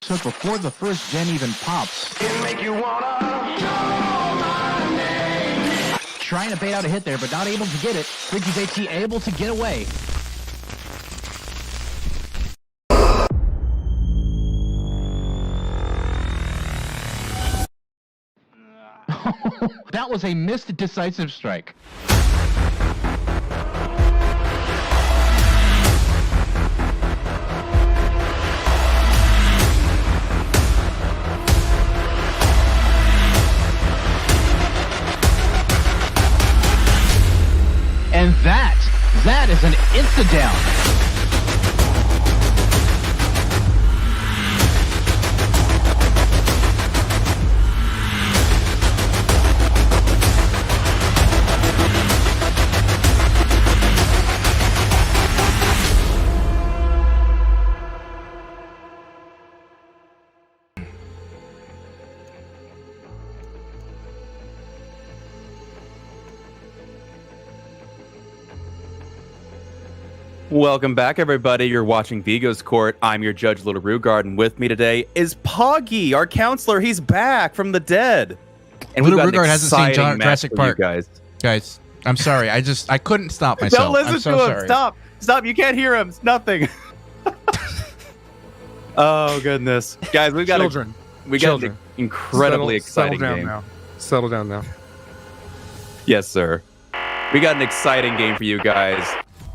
took before the first gen even pops. Make you wanna call my name. Trying to bait out a hit there, but not able to get it. Ricky's AT able to get away. That was a missed decisive strike. And that is an insta-down. Welcome back, everybody. You're watching Vigo's Court. I'm your judge, Little Rugard, and with me today is Poggy, our counselor. He's back from the dead. And Little Rugard hasn't seen Jurassic Park. Guys, I'm sorry. I couldn't stop myself. Don't listen to him. Stop. You can't hear him. It's nothing. Oh, goodness. Guys, we got an incredibly exciting game. Settle down now. Yes, sir. We got an exciting game for you guys.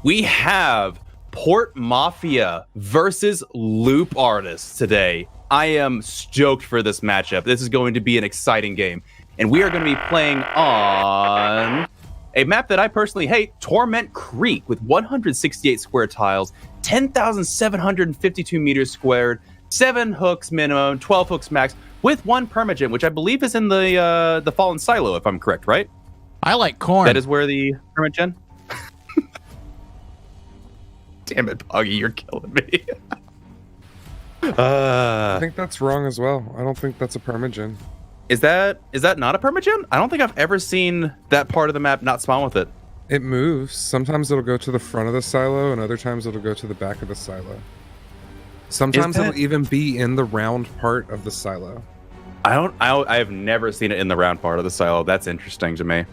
We have Port Mafia versus Loop Artists today. I am stoked for this matchup. This is going to be an exciting game. And we are going to be playing on a map that I personally hate, Torment Creek, with 168 square tiles, 10,752 meters squared, 7 hooks minimum, 12 hooks max, with 1 permagen, which I believe is in the Fallen Silo, if I'm correct, right? I like corn. That is where the permagen... Damn it, Poggy, you're killing me. I think that's wrong as well. I don't think that's a permagen. Is that not a permagen? I don't think I've ever seen that part of the map not spawn with it. It moves. Sometimes it'll go to the front of the silo, and other times it'll go to the back of the silo. Sometimes it'll even be in the round part of the silo. I have never seen it in the round part of the silo. That's interesting to me.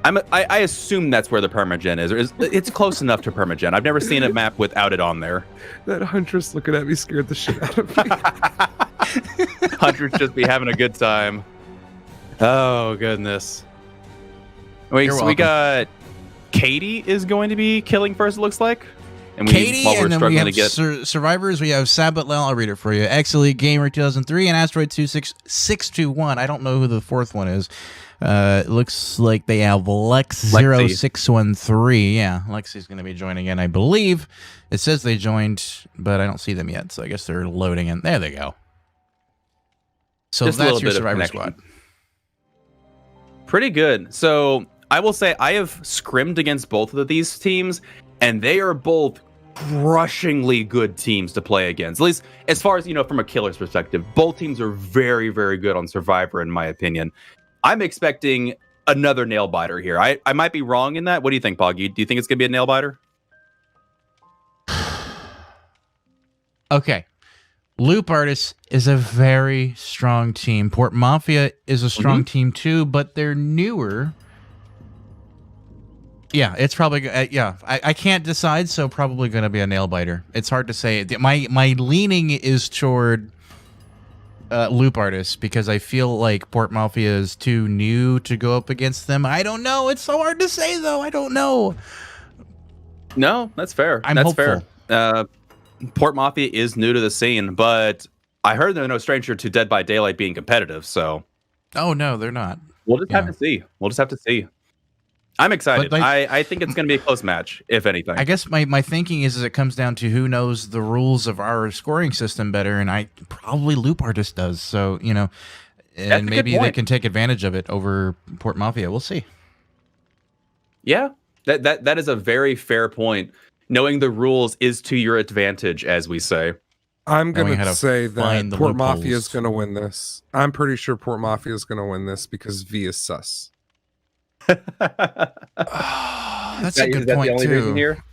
I assume that's where the permagen is. It's close enough to permagen. I've never seen a map without it on there. That Huntress looking at me scared the shit out of me. Huntress just be having a good time. Oh, goodness. Wait, so we got Katie is going to be killing first, it looks like. And Katie, and then we have survivors. We have Sabbath. I'll read it for you. X-Elite Gamer 2003 and Asteroid 26621. I don't know who the fourth one is. It looks like they have Lex0613. Yeah, Lexi's going to be joining in, I believe. It says they joined, but I don't see them yet, so I guess they're loading in. There they go. So just that's your Survivor Squad. Pretty good. So I will say I have scrimmed against both of these teams, and they are both crushingly good teams to play against. At least as far as, from a killer's perspective, both teams are very, very good on Survivor, in my opinion. I'm expecting another nail biter here. I might be wrong in that. What do you think, Poggy? Do you think it's going to be a nail biter? Okay. Loop Artists is a very strong team. Port Mafia is a strong team too, but they're newer. Yeah, it's probably I can't decide, so probably going to be a nail biter. It's hard to say. My leaning is toward Loop Artists because I feel like Port Mafia is too new to go up against them. I don't know. It's so hard to say, though. I don't know. No, that's fair. I'm that's hopeful. Fair. Port Mafia is new to the scene, but I heard they're no stranger to Dead by Daylight being competitive. So, oh no, they're not. We'll just have to see. I'm excited. I think it's going to be a close match, if anything. I guess my thinking is it comes down to who knows the rules of our scoring system better, and I probably Loop Artist does. So, and maybe they can take advantage of it over Port Mafia. We'll see. Yeah, that is a very fair point. Knowing the rules is to your advantage, as we say. I'm going to say that Port Mafia is going to win this. I'm pretty sure Port Mafia is going to win this because V is sus. That's a good point, the only too. Reason here?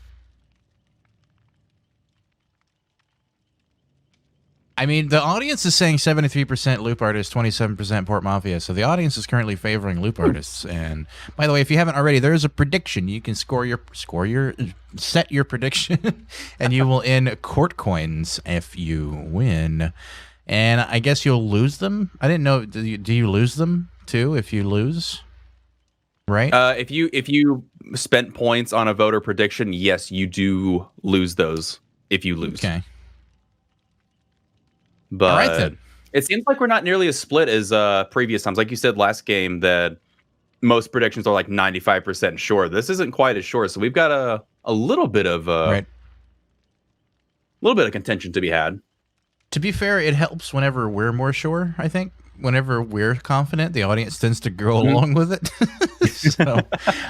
I mean, the audience is saying 73% Loop Artist, 27% Port Mafia. So the audience is currently favoring Loop Artists. And by the way, if you haven't already, there is a prediction. You can set your prediction, and you will earn court coins if you win. And I guess you'll lose them. I didn't know. Do you lose them too if you lose? Right. If you spent points on a voter prediction, yes, you do lose those if you lose. Okay. But all right, then. It seems like we're not nearly as split as previous times. Like you said last game, that most predictions are like 95% sure. This isn't quite as sure, so we've got a little bit of contention to be had. To be fair, it helps whenever we're more sure. I think whenever we're confident, the audience tends to go along with it. So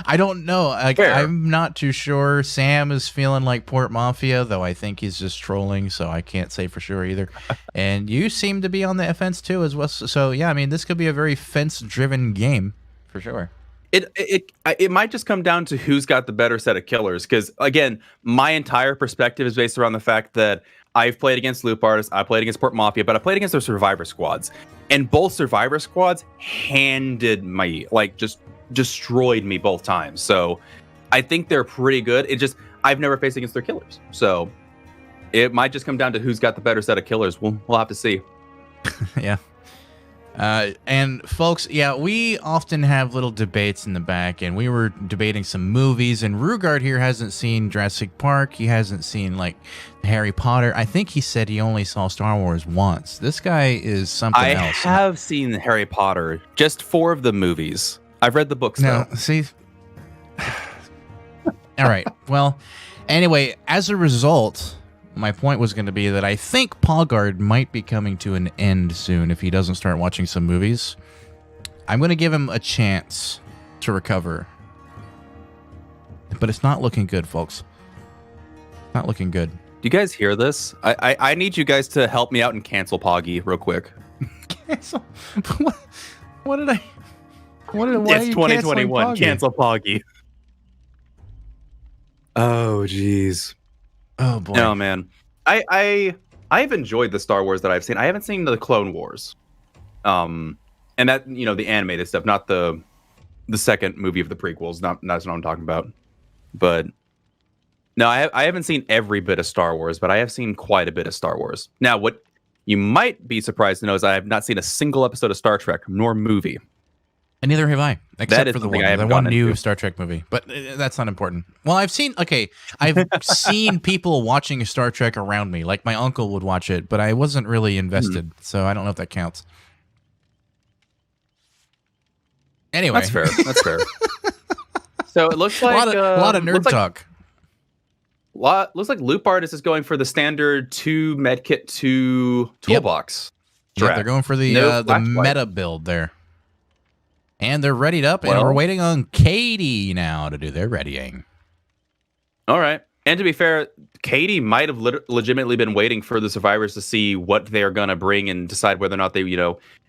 I don't know. Like, I'm not too sure. Sam is feeling like Port Mafia, though I think he's just trolling, so I can't say for sure either. And you seem to be on the fence too, as well. So yeah, I mean, this could be a very fence-driven game for sure. It might just come down to who's got the better set of killers. Because again, my entire perspective is based around the fact that I've played against Loop Artists, I played against Port Mafia, but I played against their Survivor squads, and both Survivor squads handed me, like, just destroyed me both times. So I think they're pretty good. I've never faced against their killers, so it might just come down to who's got the better set of killers. We'll have to see. Yeah. And folks, yeah, we often have little debates in the back, and we were debating some movies, and Rugard here hasn't seen Jurassic Park. He hasn't seen, like, Harry Potter. I think he said he only saw Star Wars once. This guy is something else. I have seen Harry Potter, just 4 of the movies. I've read the books, though. See? All right. Well, anyway, as a result, my point was going to be that I think Pogard might be coming to an end soon if he doesn't start watching some movies. I'm going to give him a chance to recover. But it's not looking good, folks. Not looking good. Do you guys hear this? I need you guys to help me out and cancel Poggy real quick. Cancel? What did I... Why it's 2021. Cancel Poggy. Oh, jeez. Oh boy. No, man. I've enjoyed the Star Wars that I've seen. I haven't seen the Clone Wars. And that, the animated stuff, not the second movie of the prequels. That's what I'm talking about. But no, I haven't seen every bit of Star Wars, but I have seen quite a bit of Star Wars. Now, what you might be surprised to know is I have not seen a single episode of Star Trek nor movie. And neither have I, except for the one new into. Star Trek movie. But that's not important. Well, I've seen people watching Star Trek around me. Like my uncle would watch it, but I wasn't really invested. So I don't know if that counts. Anyway. That's fair. So it looks like a lot of nerd talk. Looks like Loop Artist is going for the standard 2 medkit 2 toolbox. Yeah, they're going for the meta build there. And they're readied up, and we're waiting on Katie now to do their readying. All right. And to be fair, Katie might have legitimately been waiting for the survivors to see what they're going to bring and decide whether or not they,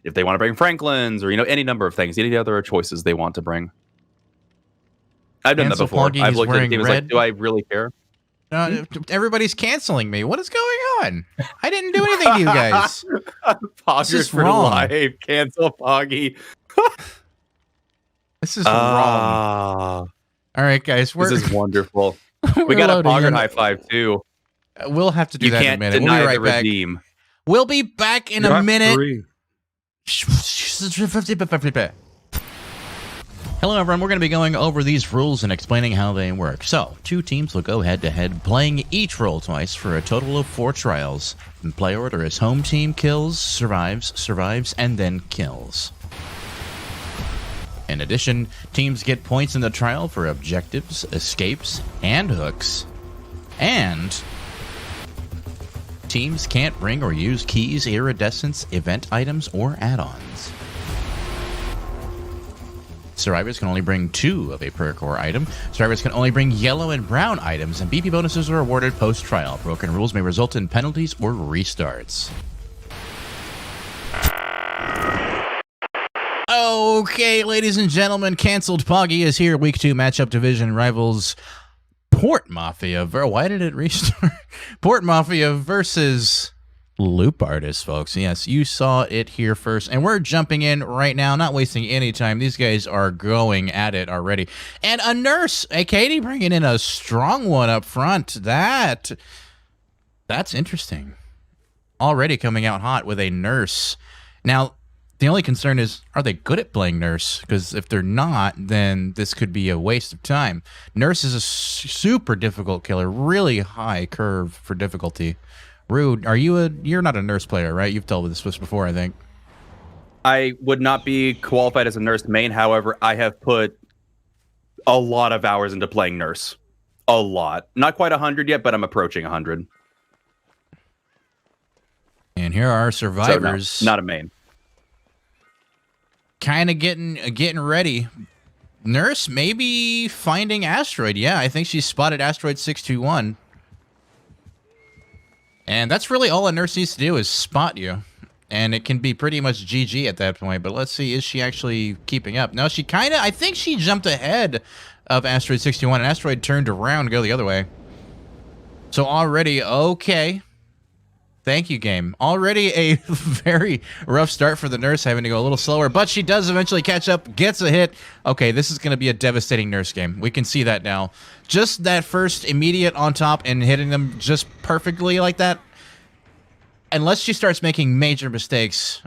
if they want to bring Franklin's or, any number of things, any other choices they want to bring. I've done that before. I've looked at it and was like, do I really care? Everybody's canceling me. What is going on? I didn't do anything to you guys. Poggers for life. Cancel Poggy. This is wrong. All right, guys. This is wonderful. We got a Pogger high five, too. We'll have to do that in a minute. We'll be right back. Redeem. We'll be back in a minute. Hello, everyone. We're going to be going over these rules and explaining how they work. So, 2 teams will go head-to-head, playing each role twice for a total of 4 trials. In play order is home team kills, survives, and then kills. In addition, teams get points in the trial for objectives, escapes, and hooks. And teams can't bring or use keys, iridescents, event items, or add-ons. Survivors can only bring 2 of a perk or item. Survivors can only bring yellow and brown items, and BP bonuses are awarded post-trial. Broken rules may result in penalties or restarts. Okay, ladies and gentlemen, Canceled Poggy is here. Week 2 matchup division rivals Port Mafia. Why did it restart? Port Mafia versus Loop artist, folks. Yes, you saw it here first. And we're jumping in right now, not wasting any time. These guys are going at it already. And a nurse, Katie bringing in a strong one up front. That's interesting. Already coming out hot with a nurse. Now, the only concern is, are they good at playing nurse? Because if they're not, then this could be a waste of time. Nurse is a super difficult killer, really high curve for difficulty. Rude, you're not a nurse player, right? You've dealt with this before, I think. I would not be qualified as a nurse main. However, I have put a lot of hours into playing nurse. A lot. Not quite 100 yet, but I'm approaching 100. And here are survivors. So no, not a main. Kind of getting ready. Nurse maybe finding asteroid. Yeah, I think she spotted asteroid 621. And that's really all a nurse needs to do is spot you. And it can be pretty much GG at that point. But let's see, is she actually keeping up? No, she kind of, I think she jumped ahead of asteroid 61. And asteroid turned around to go the other way. So already, okay. Thank you, game. Already a very rough start for the nurse, having to go a little slower. But she does eventually catch up, gets a hit. Okay, this is going to be a devastating nurse game. We can see that now. Just that first immediate on top and hitting them just perfectly like that. Unless she starts making major mistakes,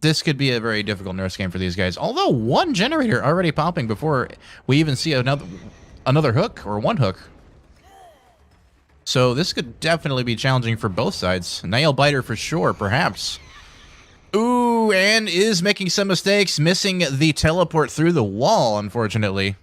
this could be a very difficult nurse game for these guys. Although one generator already popping before we even see another hook or one hook. So this could definitely be challenging for both sides. Nail biter for sure, perhaps. Ooh, and is making some mistakes, missing the teleport through the wall, unfortunately.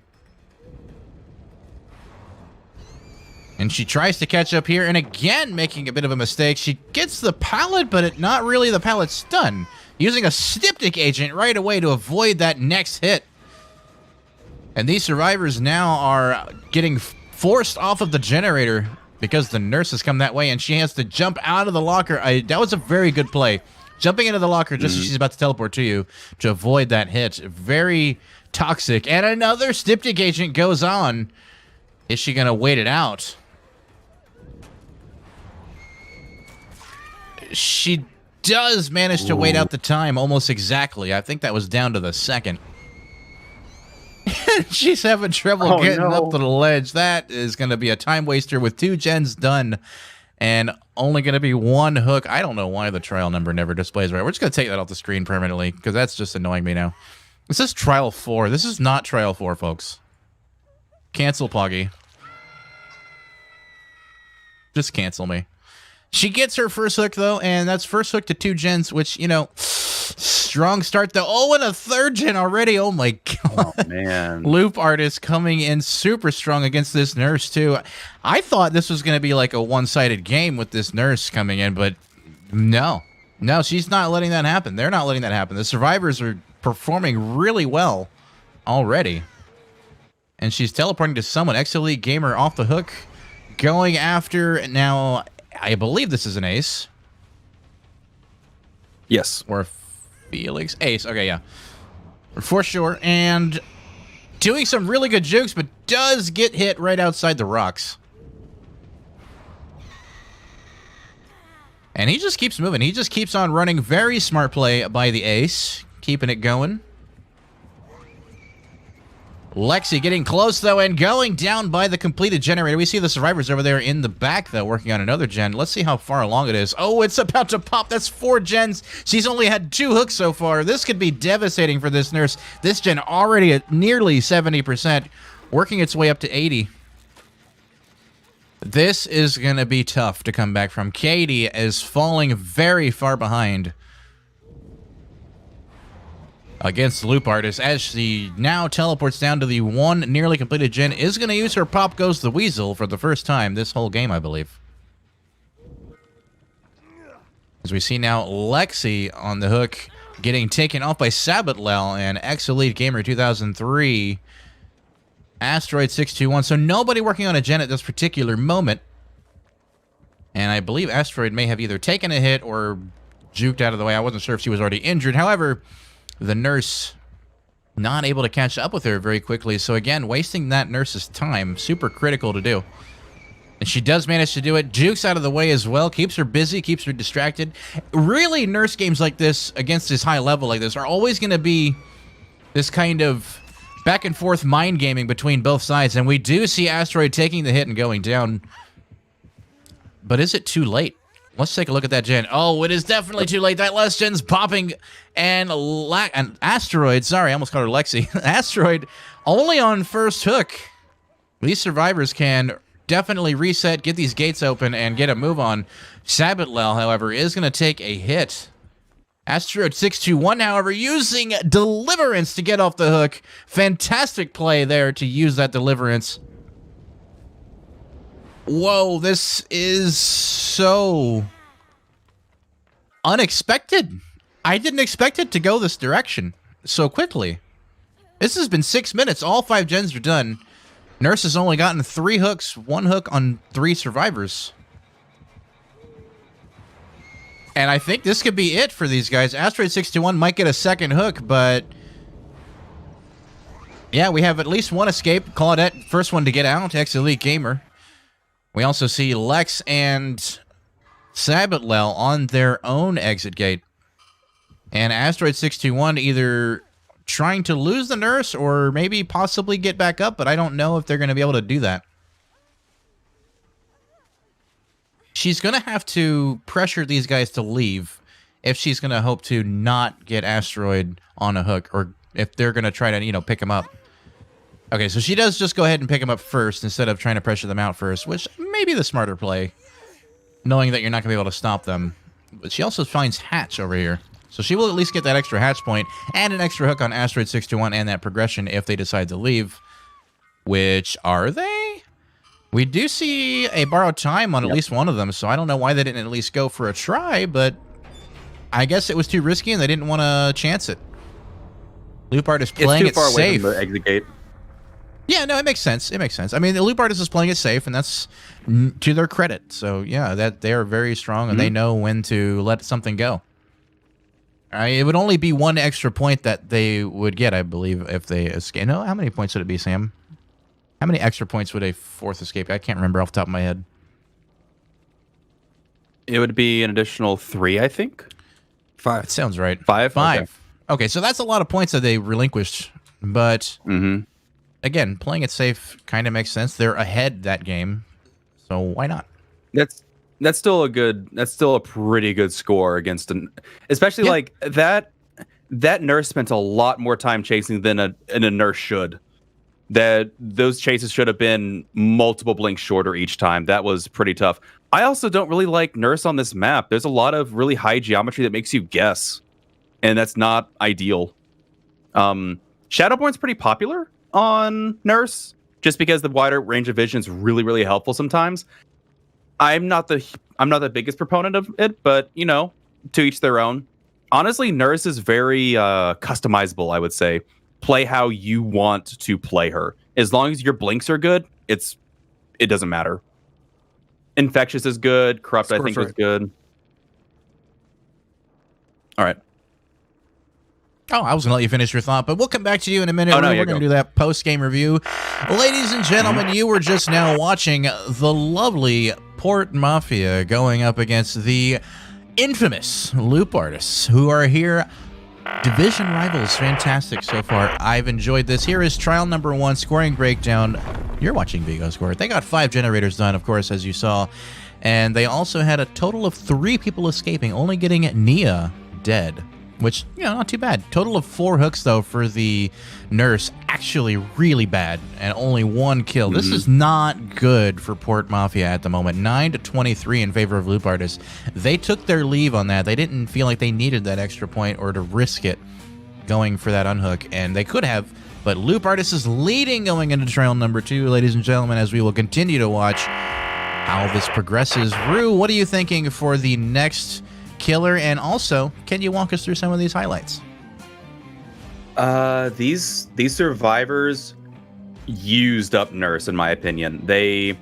And she tries to catch up here, and again making a bit of a mistake. She gets the pallet, but not really the pallet stun. Using a styptic agent right away to avoid that next hit. And these survivors now are getting forced off of the generator because the nurse has come that way, and she has to jump out of the locker. That was a very good play. Jumping into the locker just as she's about to teleport to you to avoid that hit. Very toxic. And another styptic agent goes on. Is she going to wait it out? She does manage to wait out the time almost exactly. I think that was down to the second. She's having trouble getting up to the ledge. That is going to be a time waster with 2 gens done and only going to be 1 hook. I don't know why the trial number never displays right. We're just going to take that off the screen permanently because that's just annoying me now. This is trial 4. This is not trial 4, folks. Cancel Poggy. Just cancel me. She gets her first hook, though, and that's first hook to 2 gens, which, you know, strong start, though. Oh, and a 3rd gen already. Oh, my God. Oh, man. Loop artist coming in super strong against this nurse, too. I thought this was going to be like a one-sided game with this nurse coming in, but no. No, she's not letting that happen. They're not letting that happen. The survivors are performing really well already. And she's teleporting to someone. X-Elite Gamer off the hook. Going after, now, I believe this is an ace. Yes. Or Felix. Ace, okay, yeah. For sure. And doing some really good jukes, but does get hit right outside the rocks. And he just keeps moving. He just keeps on running. Very smart play by the ace. Keeping it going. Lexi getting close, though, and going down by the completed generator. We see the survivors over there in the back, though, working on another gen. Let's see how far along it is. Oh, it's about to pop. That's 4 gens. She's only had 2 hooks so far. This could be devastating for this nurse. This gen already at nearly 70%, working its way up to 80. This is going to be tough to come back from. Katie is falling very far behind against the Loop Artist as she now teleports down to the 1 nearly completed gen. Is going to use her Pop Goes the Weasel for the first time this whole game, I believe. As we see now Lexi on the hook getting taken off by Sabatlel and X-Elite Gamer 2003. Asteroid 621. So nobody working on a gen at this particular moment. And I believe Asteroid may have either taken a hit or juked out of the way. I wasn't sure if she was already injured. However, the nurse not able to catch up with her very quickly. So again, wasting that nurse's time. Super critical to do. And she does manage to do it. Jukes out of the way as well. Keeps her busy, keeps her distracted. Really, Nurse games like this, against this high level like this, are always going to be this kind of back and forth mind gaming between both sides. And we do see Asteroid taking the hit and going down. But is it too late? Let's take a look at that gen. Oh, it is definitely too late. That last gen's popping. And Asteroid, sorry, I almost called her Lexi. Asteroid only on first hook. These survivors can definitely reset, get these gates open, and get a move on. Sabatlel, however, is going to take a hit. Asteroid 621, however, using Deliverance to get off the hook. Fantastic play there to use that Deliverance. Whoa, this is so unexpected. I didn't expect it to go this direction so quickly. This has been 6 minutes. All 5 gens are done. Nurse has only gotten 3 hooks, 1 hook on 3 survivors. And I think this could be it for these guys. Asteroid 61 might get a second hook, but yeah, we have at least 1 escape. Claudette, first one to get out, ex-Elite Gamer. We also see Lex and Sabatlel on their own exit gate. And Asteroid 61 either trying to lose the Nurse or maybe possibly get back up, but I don't know if they're going to be able to do that. She's going to have to pressure these guys to leave if she's going to hope to not get Asteroid on a hook, or if they're going to try to, pick him up. Okay, so she does just go ahead and pick him up first instead of trying to pressure them out first, which may be the smarter play, knowing that you're not going to be able to stop them. But she also finds Hatch over here. So she will at least get that extra hatch point and an extra hook on Asteroid 621 and that progression if they decide to leave. Which are they? We do see a borrowed time on at least one of them, so I don't know why they didn't at least go for a try, but I guess it was too risky and they didn't want to chance it. Loop Artist playing it safe. It's too far away from the exit gate. Yeah, no, it makes sense. It makes sense. I mean, the Loop Artist is playing it safe, and that's to their credit. So, yeah, that they are very strong, and they know when to let something go. It would only be 1 extra point that they would get, I believe, if they escape. No, how many points would it be, Sam? How many extra points would a 4th escape? I can't remember off the top of my head. It would be an additional 3, I think. 5. That sounds right. 5? 5. Okay, so that's a lot of points that they relinquished. But, again, playing it safe kind of makes sense. They're ahead that game, so why not? That's still a pretty good score against especially like that Nurse spent a lot more time chasing than a Nurse should. That those chases should have been multiple blinks shorter each time. That was pretty tough. I also don't really like Nurse on this map. There's a lot of really high geometry that makes you guess, and that's not ideal. Shadowborn's pretty popular on Nurse just because the wider range of vision is really, really helpful sometimes. I'm not the biggest proponent of it, but to each their own. Honestly, Nurse is very customizable, I would say. Play how you want to play her. As long as your blinks are good, it doesn't matter. Infectious is good. Corrupt, I think, is good. All right. Oh, I was going to let you finish your thought, but we'll come back to you in a minute. Oh, no, We're going to do that post-game review. Ladies and gentlemen, you were just now watching the lovely Port Mafia going up against the infamous Loop Artists, who are here. Division rivals, fantastic so far. I've enjoyed this. Here is trial number 1, scoring breakdown. You're watching Vigo score. They got 5 generators done, of course, as you saw. And they also had a total of 3 people escaping, only getting Nia dead. Which, not too bad. Total of 4 hooks, though, for the Nurse. Actually really bad. And only 1 kill. This is not good for Port Mafia at the moment. 9-23 in favor of Loop Artists. They took their leave on that. They didn't feel like they needed that extra point or to risk it going for that unhook. And they could have. But Loop Artists is leading going into trial number 2, ladies and gentlemen, as we will continue to watch how this progresses. Rue, what are you thinking for the next killer? And also, can you walk us through some of these highlights? These survivors used up Nurse, in my opinion. They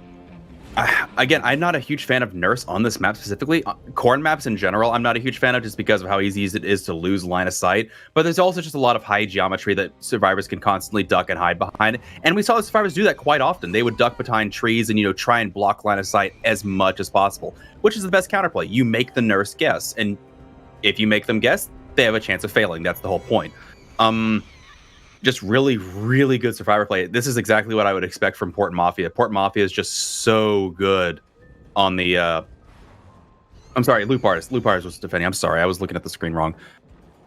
Again, I'm not a huge fan of Nurse on this map specifically. Corn maps in general, I'm not a huge fan of just because of how easy it is to lose line of sight. But there's also just a lot of high geometry that survivors can constantly duck and hide behind. And we saw the survivors do that quite often. They would duck behind trees and, try and block line of sight as much as possible, which is the best counterplay. You make the Nurse guess. And if you make them guess, they have a chance of failing. That's the whole point. Just really, really good survivor play. This is exactly what I would expect from Port Mafia. Port Mafia is just so good on the... I'm sorry, Loop Artist. Loop Artist was defending. I'm sorry, I was looking at the screen wrong.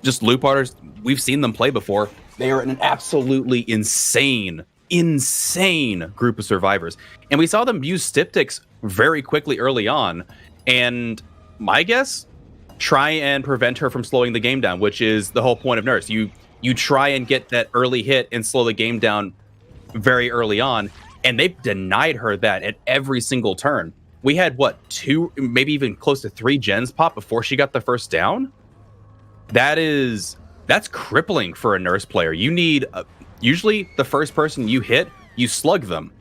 Just Loop Artist, we've seen them play before. They are an absolutely insane group of survivors. And we saw them use Styptics very quickly early on. And my guess, try and prevent her from slowing the game down, which is the whole point of Nurse. You try and get that early hit and slow the game down very early on, and they've denied her that at every single turn. We had, 2, maybe even close to 3 gens pop before she got the first down? That's crippling for a Nurse player. You need, usually the first person you hit, you slug them,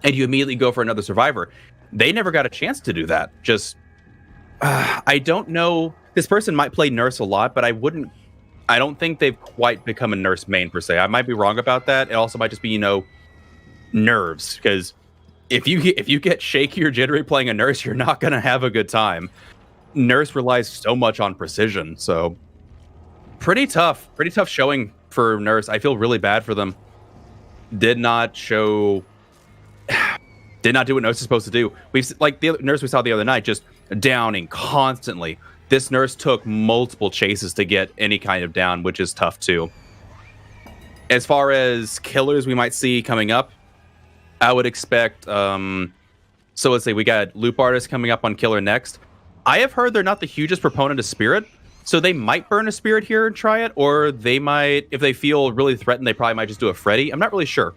and you immediately go for another survivor. They never got a chance to do that. I don't know. This person might play Nurse a lot, but I don't think they've quite become a Nurse main per se. I might be wrong about that. It also might just be, nerves. Because if you get shaky or jittery playing a Nurse, you're not going to have a good time. Nurse relies so much on precision. So pretty tough showing for Nurse. I feel really bad for them. Did not do what Nurse is supposed to do. The Nurse we saw the other night, just downing constantly. This Nurse took multiple chases to get any kind of down, which is tough too. As far as killers we might see coming up, I would expect... so let's say we got Loop Artist coming up on Killer next. I have heard they're not the hugest proponent of Spirit, so they might burn a Spirit here and try it, or they might, if they feel really threatened, they probably might just do a Freddy. I'm not really sure.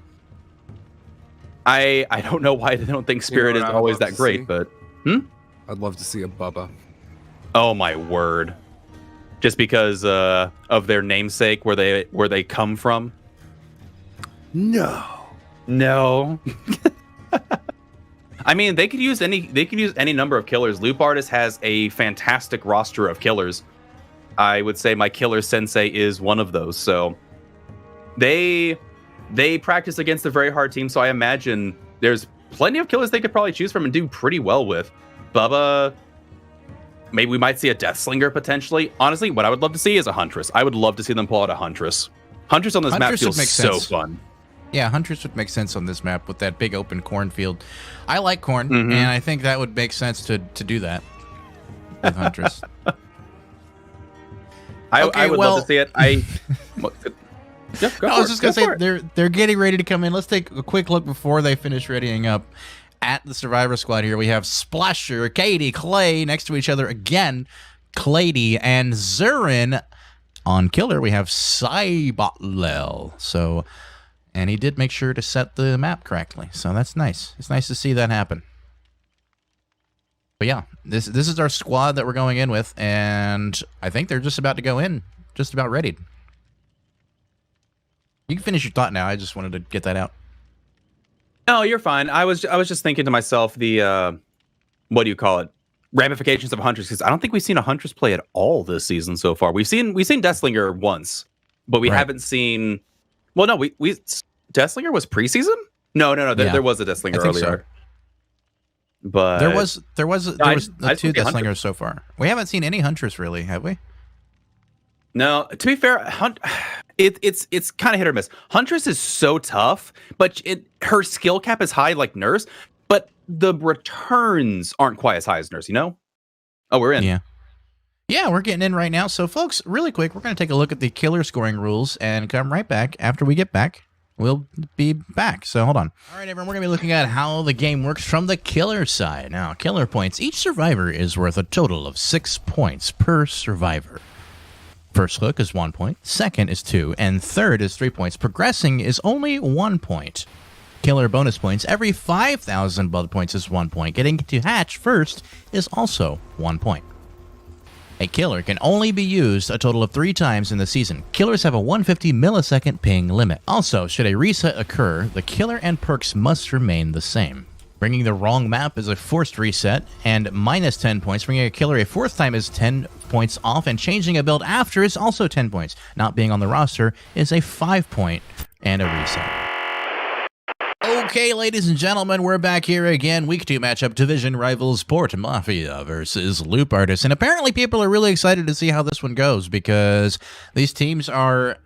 I don't know why they don't think Spirit is always that great, but... I'd love to see a Bubba. Oh my word! Just because of their namesake, where they come from. No. I mean, they could use any number of killers. Loop Artist has a fantastic roster of killers. I would say my killer sensei is one of those. So they practice against a very hard team. So I imagine there's plenty of killers they could probably choose from and do pretty well with. Bubba. Maybe we might see a Deathslinger potentially. Honestly, what I would love to see is a Huntress. I would love to see them pull out a Huntress. Huntress on this map feels so fun. Yeah, Huntress would make sense on this map with that big open cornfield. I like corn, and I think that would make sense to do that with Huntress. I would love to see it. I was just going to say, they're getting ready to come in. Let's take a quick look before they finish readying up. At the Survivor Squad here, we have Splasher, Katie, Clay next to each other again. Clady and Zurin. On Killer, we have Cybotlel. So, and he did make sure to set the map correctly. So that's nice. It's nice to see that happen. But yeah, this is our squad that we're going in with, and I think they're just about to go in, just about ready. You can finish your thought now. I just wanted to get that out. No, you're fine. I was just thinking to myself the what do you call it? Ramifications of Huntress, because I don't think we've seen a Huntress play at all this season so far. We've seen Deathslinger once, but we haven't seen. Well, no, we Deathslinger was preseason. No. There was a Deathslinger earlier. So. But there was two Deathslingers so far. We haven't seen any Huntress really, have we? No, to be fair, it's kind of hit or miss. Huntress is so tough, but her skill cap is high like Nurse, but the returns aren't quite as high as Nurse, Oh, we're in. Yeah, we're getting in right now. So, folks, really quick, we're going to take a look at the killer scoring rules and come right back. After we get back, we'll be back. So, hold on. All right, everyone, we're going to be looking at how the game works from the killer side. Now, killer points. Each survivor is worth a total of 6 points per survivor. First hook is 1 point, second is 2, and third is 3 points. Progressing is only 1 point. Killer bonus points. Every 5,000 blood points is 1 point. Getting to hatch first is also 1 point. A killer can only be used a total of 3 times in the season. Killers have a 150 millisecond ping limit. Also, should a reset occur, the killer and perks must remain the same. Bringing the wrong map is a forced reset and minus 10 points. Bringing a killer a fourth time is 10 points off, and changing a build after is also 10 points. Not being on the roster is a 5 point and a reset. Okay, ladies and gentlemen, we're back here again. Week 2 matchup, division rivals Port Mafia versus Loop Artist. And apparently people are really excited to see how this one goes because these teams are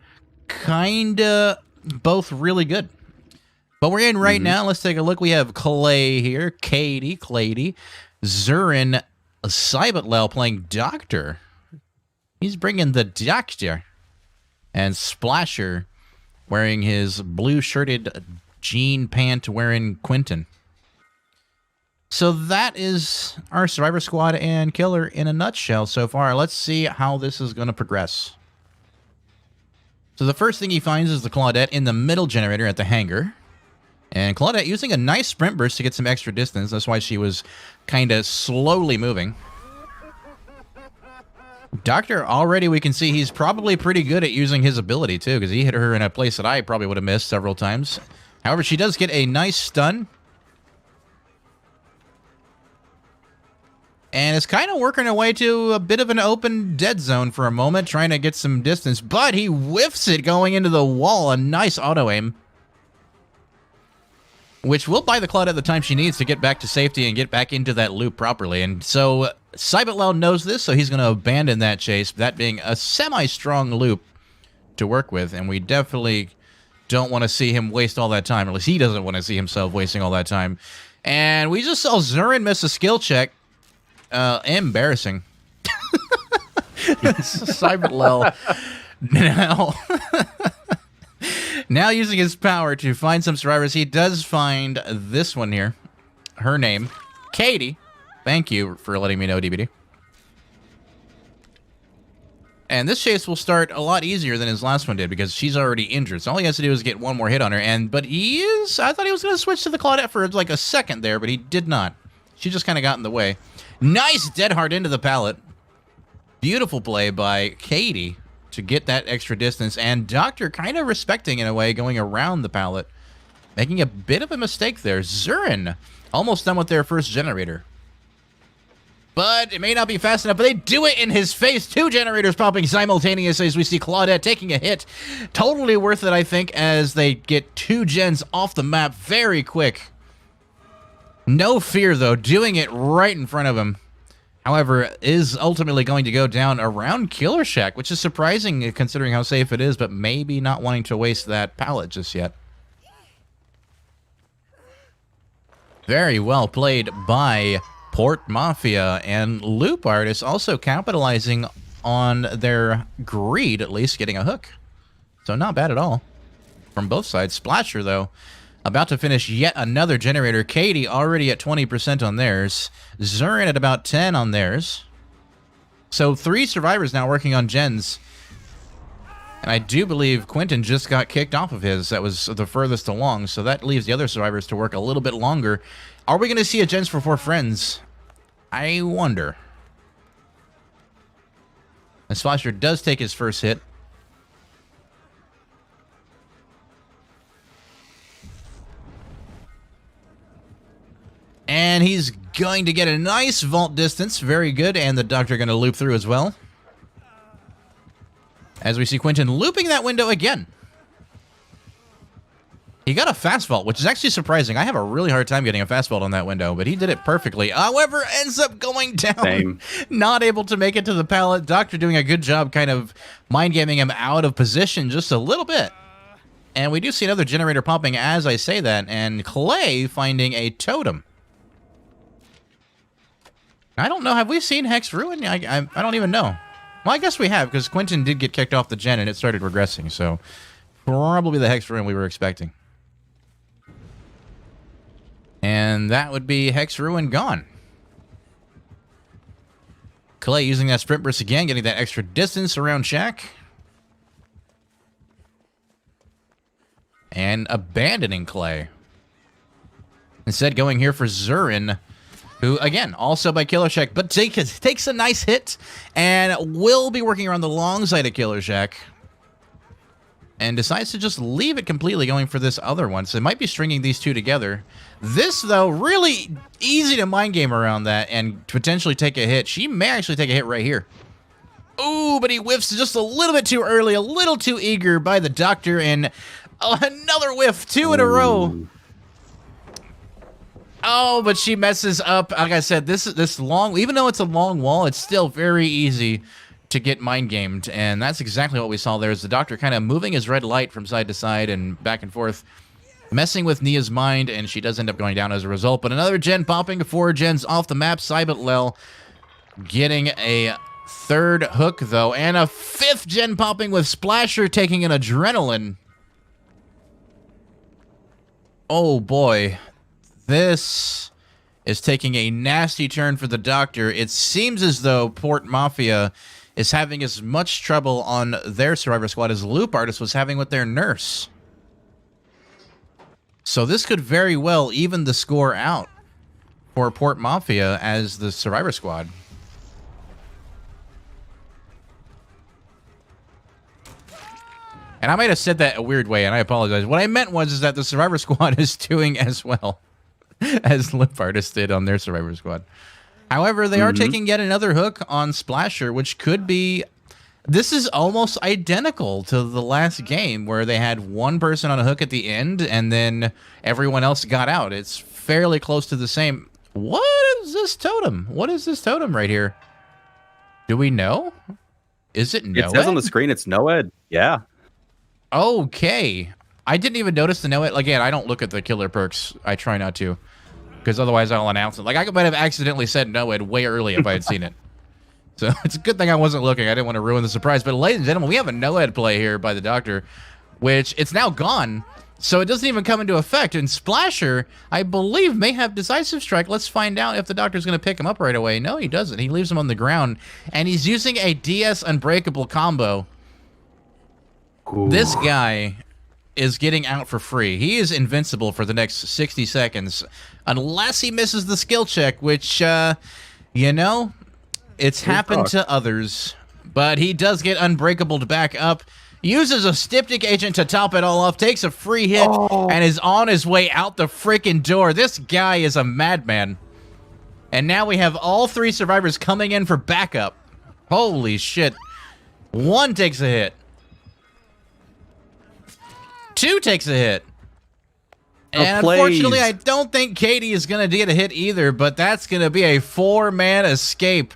kinda both really good. But we're in right now. Let's take a look. We have Clay here, Katie, Clady, Zurin, Cybotlel playing Doctor. He's bringing the Doctor. And Splasher wearing his blue-shirted jean pant wearing Quentin. So that is our Survivor Squad and Killer in a nutshell so far. Let's see how this is going to progress. So the first thing he finds is the Claudette in the middle generator at the hangar. And Claudette using a nice sprint burst to get some extra distance. That's why she was kind of slowly moving. Doctor, already we can see he's probably pretty good at using his ability too, because he hit her in a place that I probably would have missed several times. However, she does get a nice stun. And it's kind of working her way to a bit of an open dead zone for a moment, trying to get some distance. But he whiffs it going into the wall. A nice auto-aim. Which will buy the Claudette the time she needs to get back to safety and get back into that loop properly. And so Cybotlel knows this, so he's going to abandon that chase, that being a semi-strong loop to work with. And we definitely don't want to see him waste all that time. At least he doesn't want to see himself wasting all that time. And we just saw Zurin miss a skill check. Embarrassing. Cybotlel now... Now using his power to find some survivors, he does find this one here. Her name, Katie. Thank you for letting me know, DBD. And this chase will start a lot easier than his last one did because she's already injured. So all he has to do is get one more hit on her. But I thought he was going to switch to the Claudette for like a second there, but he did not. She just kind of got in the way. Nice dead hard into the pallet. Beautiful play by Katie to get that extra distance, and Doctor kind of respecting in a way, going around the pallet, making a bit of a mistake there. Zurin almost done with their first generator. But it may not be fast enough, but they do it in his face. 2 generators popping simultaneously as we see Claudette taking a hit. Totally worth it, I think, as they get 2 gens off the map very quick. No fear, though, doing it right in front of him. However, is ultimately going to go down around Killer Shack, which is surprising considering how safe it is, but maybe not wanting to waste that pallet just yet. Very well played by Port Mafia, and Loop Artist also capitalizing on their greed, at least getting a hook. So not bad at all from both sides. Splasher, though, about to finish yet another generator. Katie already at 20% on theirs. Zurin at about 10 on theirs. So 3 survivors now working on gens. And I do believe Quentin just got kicked off of his. That was the furthest along. So that leaves the other survivors to work a little bit longer. Are we going to see a gens for 4 friends? I wonder. And Splasher does take his first hit. And he's going to get a nice vault distance. Very good. And the Doctor going to loop through as well. As we see Quentin looping that window again. He got a fast vault, which is actually surprising. I have a really hard time getting a fast vault on that window, but he did it perfectly. However, ends up going down. Same. Not able to make it to the pallet. Doctor doing a good job kind of mind-gaming him out of position just a little bit. And we do see another generator popping as I say that. And Clay finding a totem. I don't know. Have we seen Hex Ruin? I don't even know. Well, I guess we have, because Quentin did get kicked off the gen and it started regressing. So probably the Hex Ruin we were expecting. And that would be Hex Ruin gone. Clay using that sprint burst again, getting that extra distance around Shack. And abandoning Clay. Instead going here for Zurin, who, again, also by Killer Shack, but takes a nice hit and will be working around the long side of Killer Shack. and decides to just leave it completely, going for this other one. So it might be stringing these two together. This, though, really easy to mind game around that and potentially take a hit. She may actually take a hit right here. Ooh, but he whiffs just a little bit too early, a little too eager by the doctor, and another whiff, 2 in a row. Oh, but she messes up. Like I said, this long, even though it's a long wall, it's still very easy to get mind gamed, and that's exactly what we saw there. Is the doctor kind of moving his red light from side to side and back and forth, messing with Nia's mind, and she does end up going down as a result. But another gen popping, 4 gens off the map. Cybit Lel getting a 3rd hook, though, and a 5th gen popping with Splasher taking an adrenaline. Oh, boy. This is taking a nasty turn for the doctor. It seems as though Port Mafia is having as much trouble on their Survivor Squad as Loop Artist was having with their nurse. So this could very well even the score out for Port Mafia as the Survivor Squad. And I might have said that a weird way, and I apologize. What I meant was is that the Survivor Squad is doing as well as Lip Artist did on their Survivor Squad. However, they are taking yet another hook on Splasher, which could be... This is almost identical to the last game, where they had one person on a hook at the end, and then everyone else got out. It's fairly close to the same. What is this totem? What is this totem right here? Do we know? Is it Noed? It says on the screen it's Noed. Yeah. Okay. I didn't even notice the Noed. Again, I don't look at the killer perks. I try not to, because otherwise I'll announce it. Like, I might have accidentally said Noed way early if I had seen it. So it's a good thing I wasn't looking. I didn't want to ruin the surprise. But ladies and gentlemen, we have a Noed play here by the doctor, which it's now gone. So it doesn't even come into effect. And Splasher, I believe, may have Decisive Strike. Let's find out if the doctor's going to pick him up right away. No, he doesn't. He leaves him on the ground. And he's using a DS Unbreakable combo. Ooh. This guy is getting out for free. He is invincible for the next 60 seconds. Unless he misses the skill check, which, you know, it's happened to others. But he does get Unbreakable to back up. Uses a Styptic agent to top it all off. Takes a free hit and is on his way out the freaking door. This guy is a madman. And now we have all 3 survivors coming in for backup. Holy shit. 1 takes a hit. 2 takes a hit. And unfortunately, I don't think Katie is going to get a hit either, but that's going to be a 4-man escape.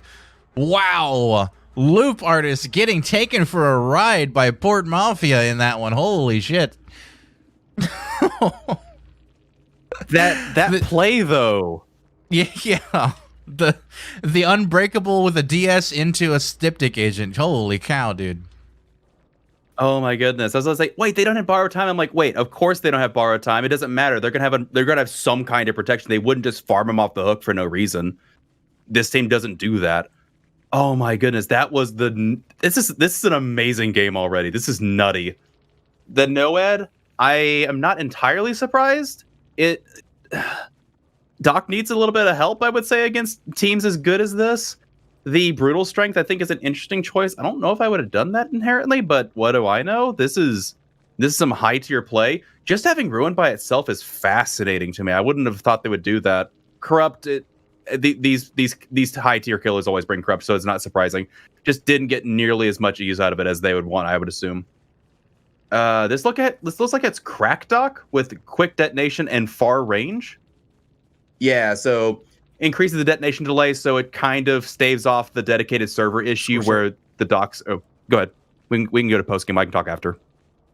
Wow. Loop Artist getting taken for a ride by Port Mafia in that one. Holy shit. that play, though. Yeah. The Unbreakable with a DS into a Styptic agent. Holy cow, dude. Oh my goodness! I was gonna say, wait, they don't have borrowed time. I'm like, wait, of course they don't have borrowed time. It doesn't matter. They're gonna have some kind of protection. They wouldn't just farm him off the hook for no reason. This team doesn't do that. Oh my goodness, that was this is an amazing game already. This is nutty. The Noed, I am not entirely surprised. Doc needs a little bit of help, I would say, against teams as good as this. The Brutal Strength, I think, is an interesting choice. I don't know if I would have done that inherently, but what do I know? This is some high tier play. Just having Ruin by itself is fascinating to me. I wouldn't have thought they would do that. Corrupt, these high tier killers always bring Corrupt, so it's not surprising. Just didn't get nearly as much use out of it as they would want, I would assume. This looks like it's Crack Doc with quick detonation and far range. Yeah, so increases the detonation delay, so it kind of staves off the dedicated server issue where the docs... Oh, go ahead. We can go to post-game. I can talk after.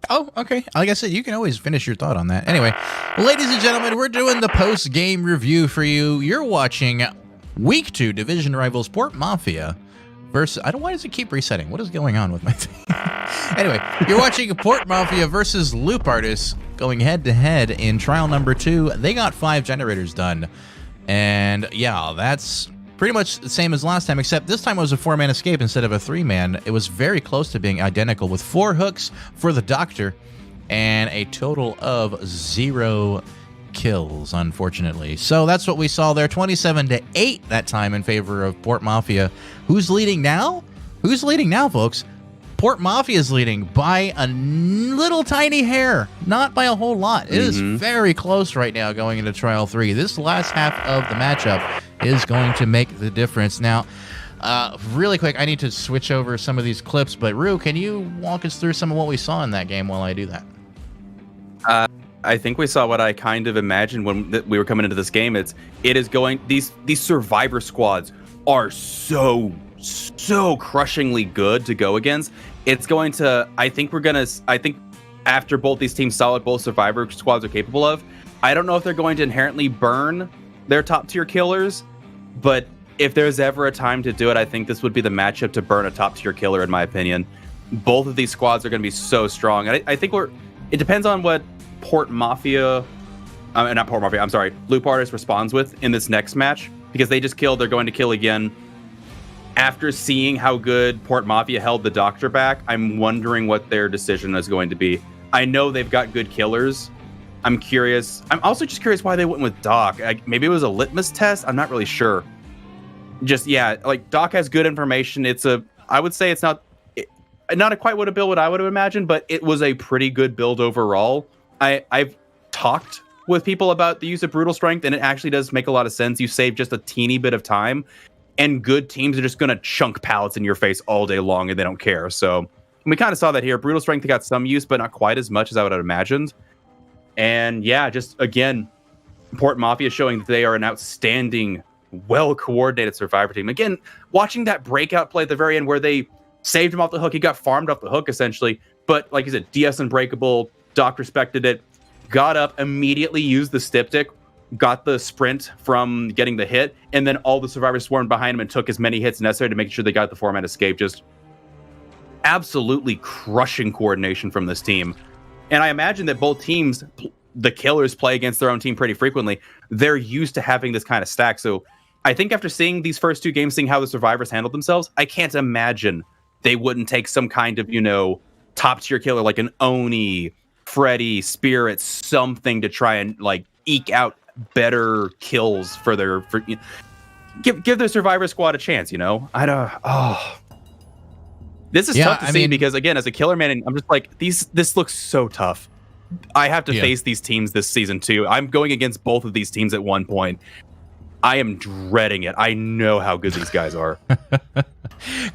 Oh, okay. Like I said, you can always finish your thought on that. Anyway, ladies and gentlemen, we're doing the post-game review for you. You're watching Week 2 Division Rivals Port Mafia versus... Why does it keep resetting? What is going on with my thing? Anyway, you're watching Port Mafia versus Loop Artist going head-to-head in trial number 2. They got 5 generators done. And yeah, that's pretty much the same as last time, except this time it was a 4-man escape instead of a 3-man. It was very close to being identical with 4 hooks for the doctor and a total of 0 kills, unfortunately. So that's what we saw there, 27-8 that time in favor of Port Mafia. Who's leading now? Who's leading now, folks? Port Mafia is leading by a little tiny hair, not by a whole lot. It is very close right now going into Trial 3. This last half of the matchup is going to make the difference. Now, really quick, I need to switch over some of these clips, but Rue, can you walk us through some of what we saw in that game while I do that? I think we saw what I kind of imagined when we were coming into this game. It is going, these survivor squads are so crushingly good to go against. It's going to, I think after both these teams saw what both survivor squads are capable of, I don't know if they're going to inherently burn their top tier killers, but if there's ever a time to do it, I think this would be the matchup to burn a top tier killer, in my opinion. Both of these squads are going to be so strong. And I think it depends on what Port Mafia, not Port Mafia, I'm sorry, Loop Artist responds with in this next match, because they just killed, they're going to kill again. After seeing how good Port Mafia held the Doctor back, I'm wondering what their decision is going to be. I know they've got good killers. I'm curious. I'm also just curious why they went with Doc. Maybe it was a litmus test. I'm not really sure. Just, yeah, like Doc has good information. I would say it's not quite what a build what I would have imagined, but it was a pretty good build overall. I've talked with people about the use of Brutal Strength, and it actually does make a lot of sense. You save just a teeny bit of time, and good teams are just going to chunk pallets in your face all day long, and they don't care. So we kind of saw that here. Brutal Strength got some use, but not quite as much as I would have imagined. And yeah, just again, Port Mafia showing that they are an outstanding, well-coordinated survivor team. Again, watching that breakout play at the very end where they saved him off the hook. He got farmed off the hook, essentially. But like you said, DS Unbreakable, Doc respected it, got up, immediately used the styptic, got the sprint from getting the hit, and then all the survivors swarmed behind him and took as many hits necessary to make sure they got the four-man escape. Just absolutely crushing coordination from this team. And I imagine that both teams, the killers, play against their own team pretty frequently. They're used to having this kind of stack. So I think after seeing these first two games, seeing how the survivors handled themselves, I can't imagine they wouldn't take some kind of, top-tier killer like an Oni, Freddy, Spirit, something to try and like eke out better kills for give their survivor squad a chance. This is tough to see because again, as a killer man, I'm just like, this looks so tough. I have to face these teams this season too. I'm going against both of these teams at one point. I am dreading it. I know how good these guys are.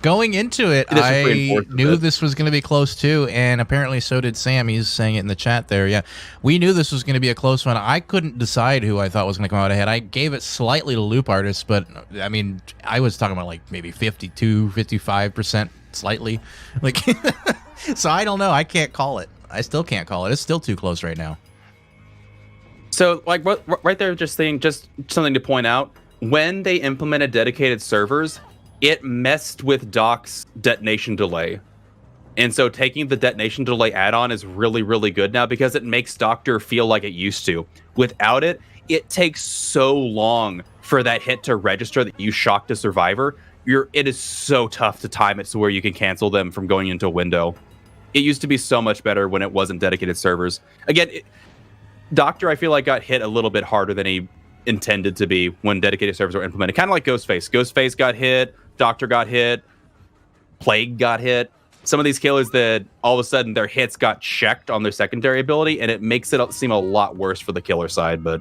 Going into it, I knew this was going to be close too, and apparently so did Sam. He's saying it in the chat there. Yeah, we knew this was going to be a close one. I couldn't decide who I thought was going to come out ahead. I gave it slightly to Loop Artist, but I mean, I was talking about like maybe 52, 55%, slightly. Like, so I don't know. I can't call it. I still can't call it. It's still too close right now. So, like, right there, just something to point out. When they implemented dedicated servers, it messed with Doc's detonation delay. And so taking the detonation delay add-on is really, really good now because it makes Doctor feel like it used to. Without it, it takes so long for that hit to register that you shocked a survivor. It is so tough to time it to where you can cancel them from going into a window. It used to be so much better when it wasn't dedicated servers. Again, Doctor, I feel like, got hit a little bit harder than he intended to be when dedicated servers were implemented. Kind of like Ghostface. Ghostface got hit. Doctor got hit. Plague got hit. Some of these killers that all of a sudden their hits got checked on their secondary ability, and it makes it seem a lot worse for the killer side. But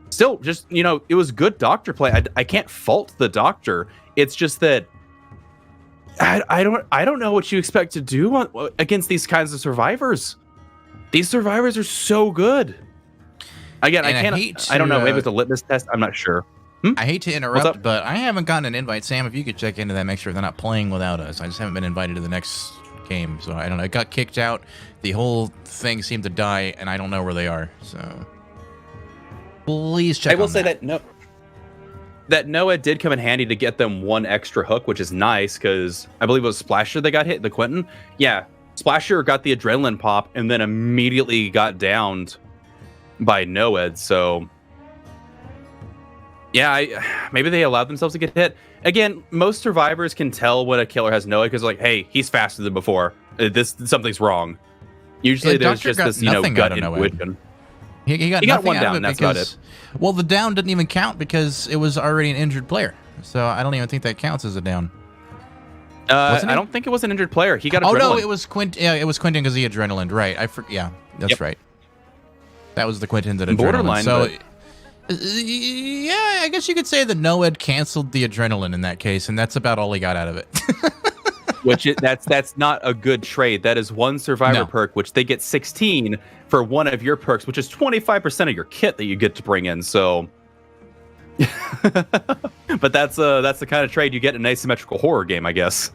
still, just, it was good Doctor play. I can't fault the Doctor. It's just that I don't know what you expect to do against these kinds of survivors. These survivors are so good. Again, I don't know. Maybe it's a litmus test. I'm not sure. I hate to interrupt, but I haven't gotten an invite. Sam, if you could check into that, make sure they're not playing without us. I just haven't been invited to the next game, so I don't know. It got kicked out. The whole thing seemed to die, and I don't know where they are. So please check. I will say that Noah did come in handy to get them one extra hook, which is nice because I believe it was Splasher that got hit. The Quentin, yeah. Splasher got the adrenaline pop and then immediately got downed by Noed. So, yeah, maybe they allowed themselves to get hit. Again, most survivors can tell when a killer has Noed because, like, hey, he's faster than before. Something's wrong. Usually, there's just this, gut intuition. He got one down. That's about it. Well, the down didn't even count because it was already an injured player. So I don't even think that counts as a down. Wasn't I it? don't think it was an injured player. He got adrenaline. Oh no, it was Quentin. Yeah, it was Quentin because he adrenaline. Right. Yeah, that's Yep. right. That was the Quentin that adrenaline. Borderline, So, but- yeah, I guess you could say that Noed canceled the adrenaline in that case, and that's about all he got out of it. That's not a good trade. That is one survivor No. perk, which they get 16 for one of your perks, which is 25% of your kit that you get to bring in. So, but that's the kind of trade you get in an asymmetrical horror game, I guess.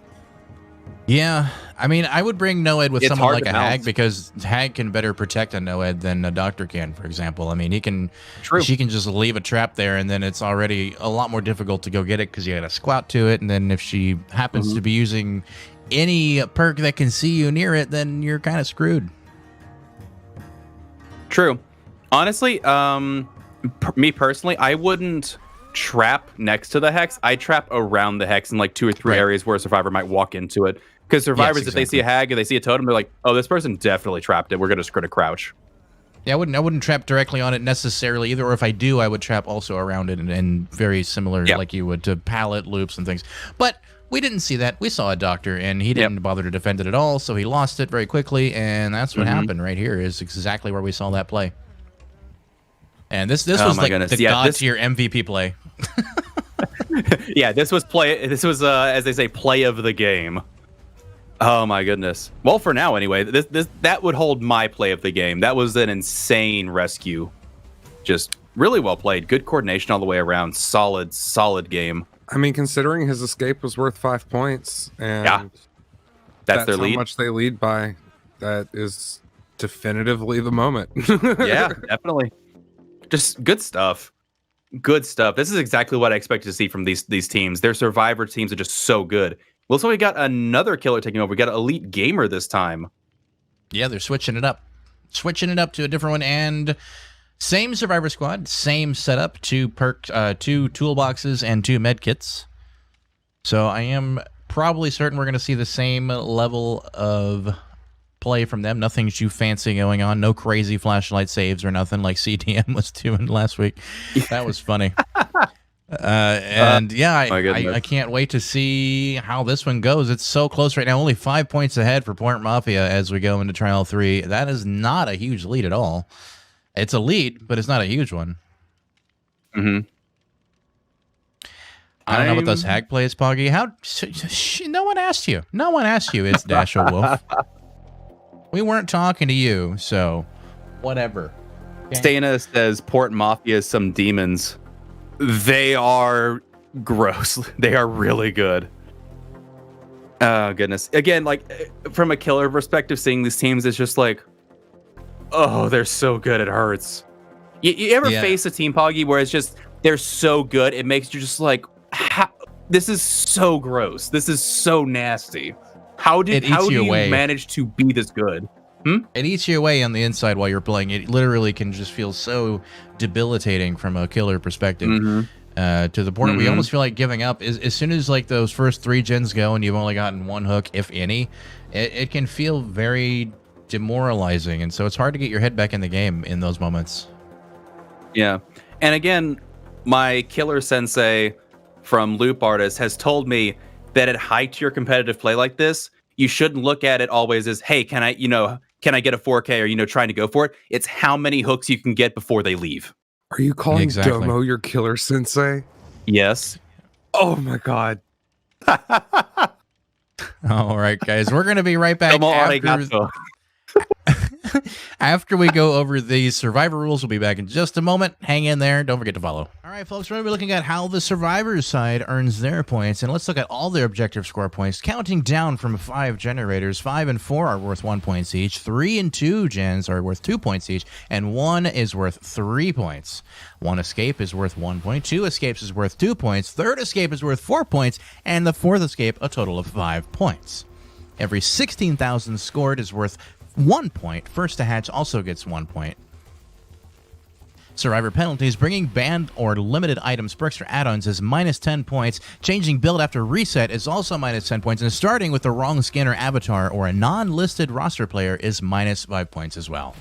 Yeah, I mean, I would bring Noed with It's someone hard like to a Hag balance. because Hag can better protect a Noed than a Doctor can, for example. I mean, he can. True. She can just leave a trap there, and then it's already a lot more difficult to go get it because you got to squat to it, and then if she happens to be using any perk that can see you near it, then you're kind of screwed. True. Honestly, me personally, I wouldn't trap next to the hex. I trap around the hex in like 2 or 3 Right. areas where a survivor might walk into it. Because survivors, Yes, if they see a hag or they see a totem, they're like, "Oh, this person definitely trapped it. We're gonna screw to crouch." Yeah, I wouldn't trap directly on it necessarily either, or if I do, I would trap also around it and very similar Yeah. like you would to pallet loops and things. But we didn't see that. We saw a Doctor, and he didn't bother to defend it at all, so he lost it very quickly, and that's what happened right here is exactly where we saw that play. And this Oh was my like goodness. the Yeah, god this- tier MVP play. Yeah, this was as they say, play of the game. Oh my goodness. Well, for now anyway, that would hold my play of the game. That was an insane rescue. Just really well played. Good coordination all the way around. Solid game. I mean, considering his escape was worth 5 points, and Yeah. That's their how lead. much they lead by, that is definitively the moment. Yeah, definitely. Just good stuff. Good stuff. This is exactly what I expected to see from these teams. Their survivor teams are just so good. Well, so we got another killer taking over. We got an elite gamer this time. Yeah, they're switching it up. Switching it up to a different one, and same survivor squad, same setup, 2 perks, 2 toolboxes, and 2 med kits. So I am probably certain we're going to see the same level of play from them. Nothing too fancy going on. No crazy flashlight saves or nothing like CTM was doing last week. That was funny. I can't wait to see how this one goes. It's so close right now. Only 5 points ahead for Port Mafia as we go into Trial 3. That is not a huge lead at all. It's a lead, but it's not a huge one. Mm-hmm. I don't know what those hag plays, Poggy. No one asked you. No one asked you. It's Dasho Wolf. We weren't talking to you, so whatever. Stana says Port Mafia is some demons. They are gross. They are really good. Oh, goodness. Again, like, from a killer perspective, seeing these teams is just like, oh, they're so good, it hurts. You ever face a team, Poggy, where it's just, they're so good, it makes you just like, this is so gross. This is so nasty. How do you manage to be this good? It eats you away on the inside while you're playing. It literally can just feel so debilitating from a killer perspective. To the point where we almost feel like giving up. As soon as like those first 3 gens go and you've only gotten 1 hook, if any, it can feel very demoralizing. And so it's hard to get your head back in the game in those moments. Yeah. And again, my killer sensei from Loop Artist has told me that at high tier competitive play like this, you shouldn't look at it always as, hey, can I get a 4K or, trying to go for it? It's how many hooks you can get before they leave. Are you calling Exactly. Domo your killer sensei? Yes. Oh my god. All right, guys. We're going to be right back Domo arigato. after we go over the survivor rules. We'll be back in just a moment. Hang in there. Don't forget to follow. All right, folks. We're going to be looking at how the survivors side earns their points. And let's look at all their objective score points, counting down from 5 generators. 5 and 4 are worth 1 point each. 3 and 2 gens are worth 2 points each. And 1 is worth 3 points. 1 escape is worth 1 point. 2 escapes is worth 2 points. 3rd escape is worth 4 points. And the 4th escape, a total of 5 points. Every 16,000 scored is worth 1 point. First to hatch also gets 1 point. Survivor penalties: bringing banned or limited items, perks, or add-ons is minus 10 points. Changing build after reset is also minus 10 points. And starting with the wrong skin or avatar or a non-listed roster player is minus 5 points as well.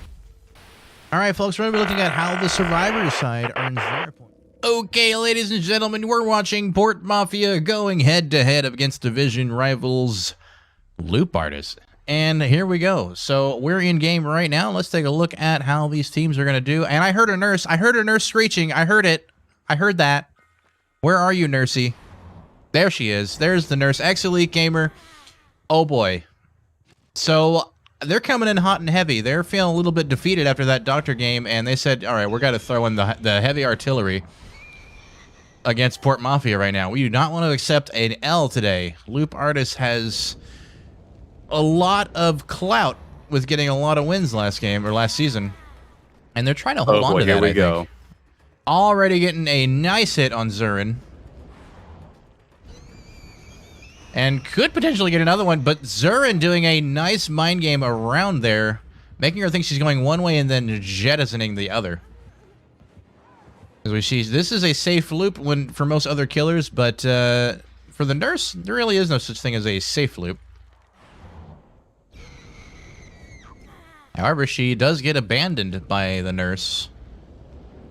All right, folks, we're going to be looking at how the survivor side earns their points. Okay, ladies and gentlemen, we're watching Port Mafia going head-to-head against division rivals Loop Artist. And here we go. So we're in game right now. Let's take a look at how these teams are going to do. And I heard a nurse. I heard a nurse screeching. I heard it. I heard that. Where are you, Nursey? There she is. There's the nurse. Ex-Elite Gamer. Oh, boy. So they're coming in hot and heavy. They're feeling a little bit defeated after that doctor game. And they said, all right, we're going to throw in the heavy artillery against Port Mafia right now. We do not want to accept an L today. Loop Artist has a lot of clout with getting a lot of wins last game or last season, and they're trying to hold on to that. Here we I go. think. Already getting a nice hit on Zurin, and could potentially get another one. But Zurin doing a nice mind game around there, making her think she's going one way and then jettisoning the other. As we see, this is a safe loop for most other killers, but for the nurse, there really is no such thing as a safe loop. However, she does get abandoned by the nurse.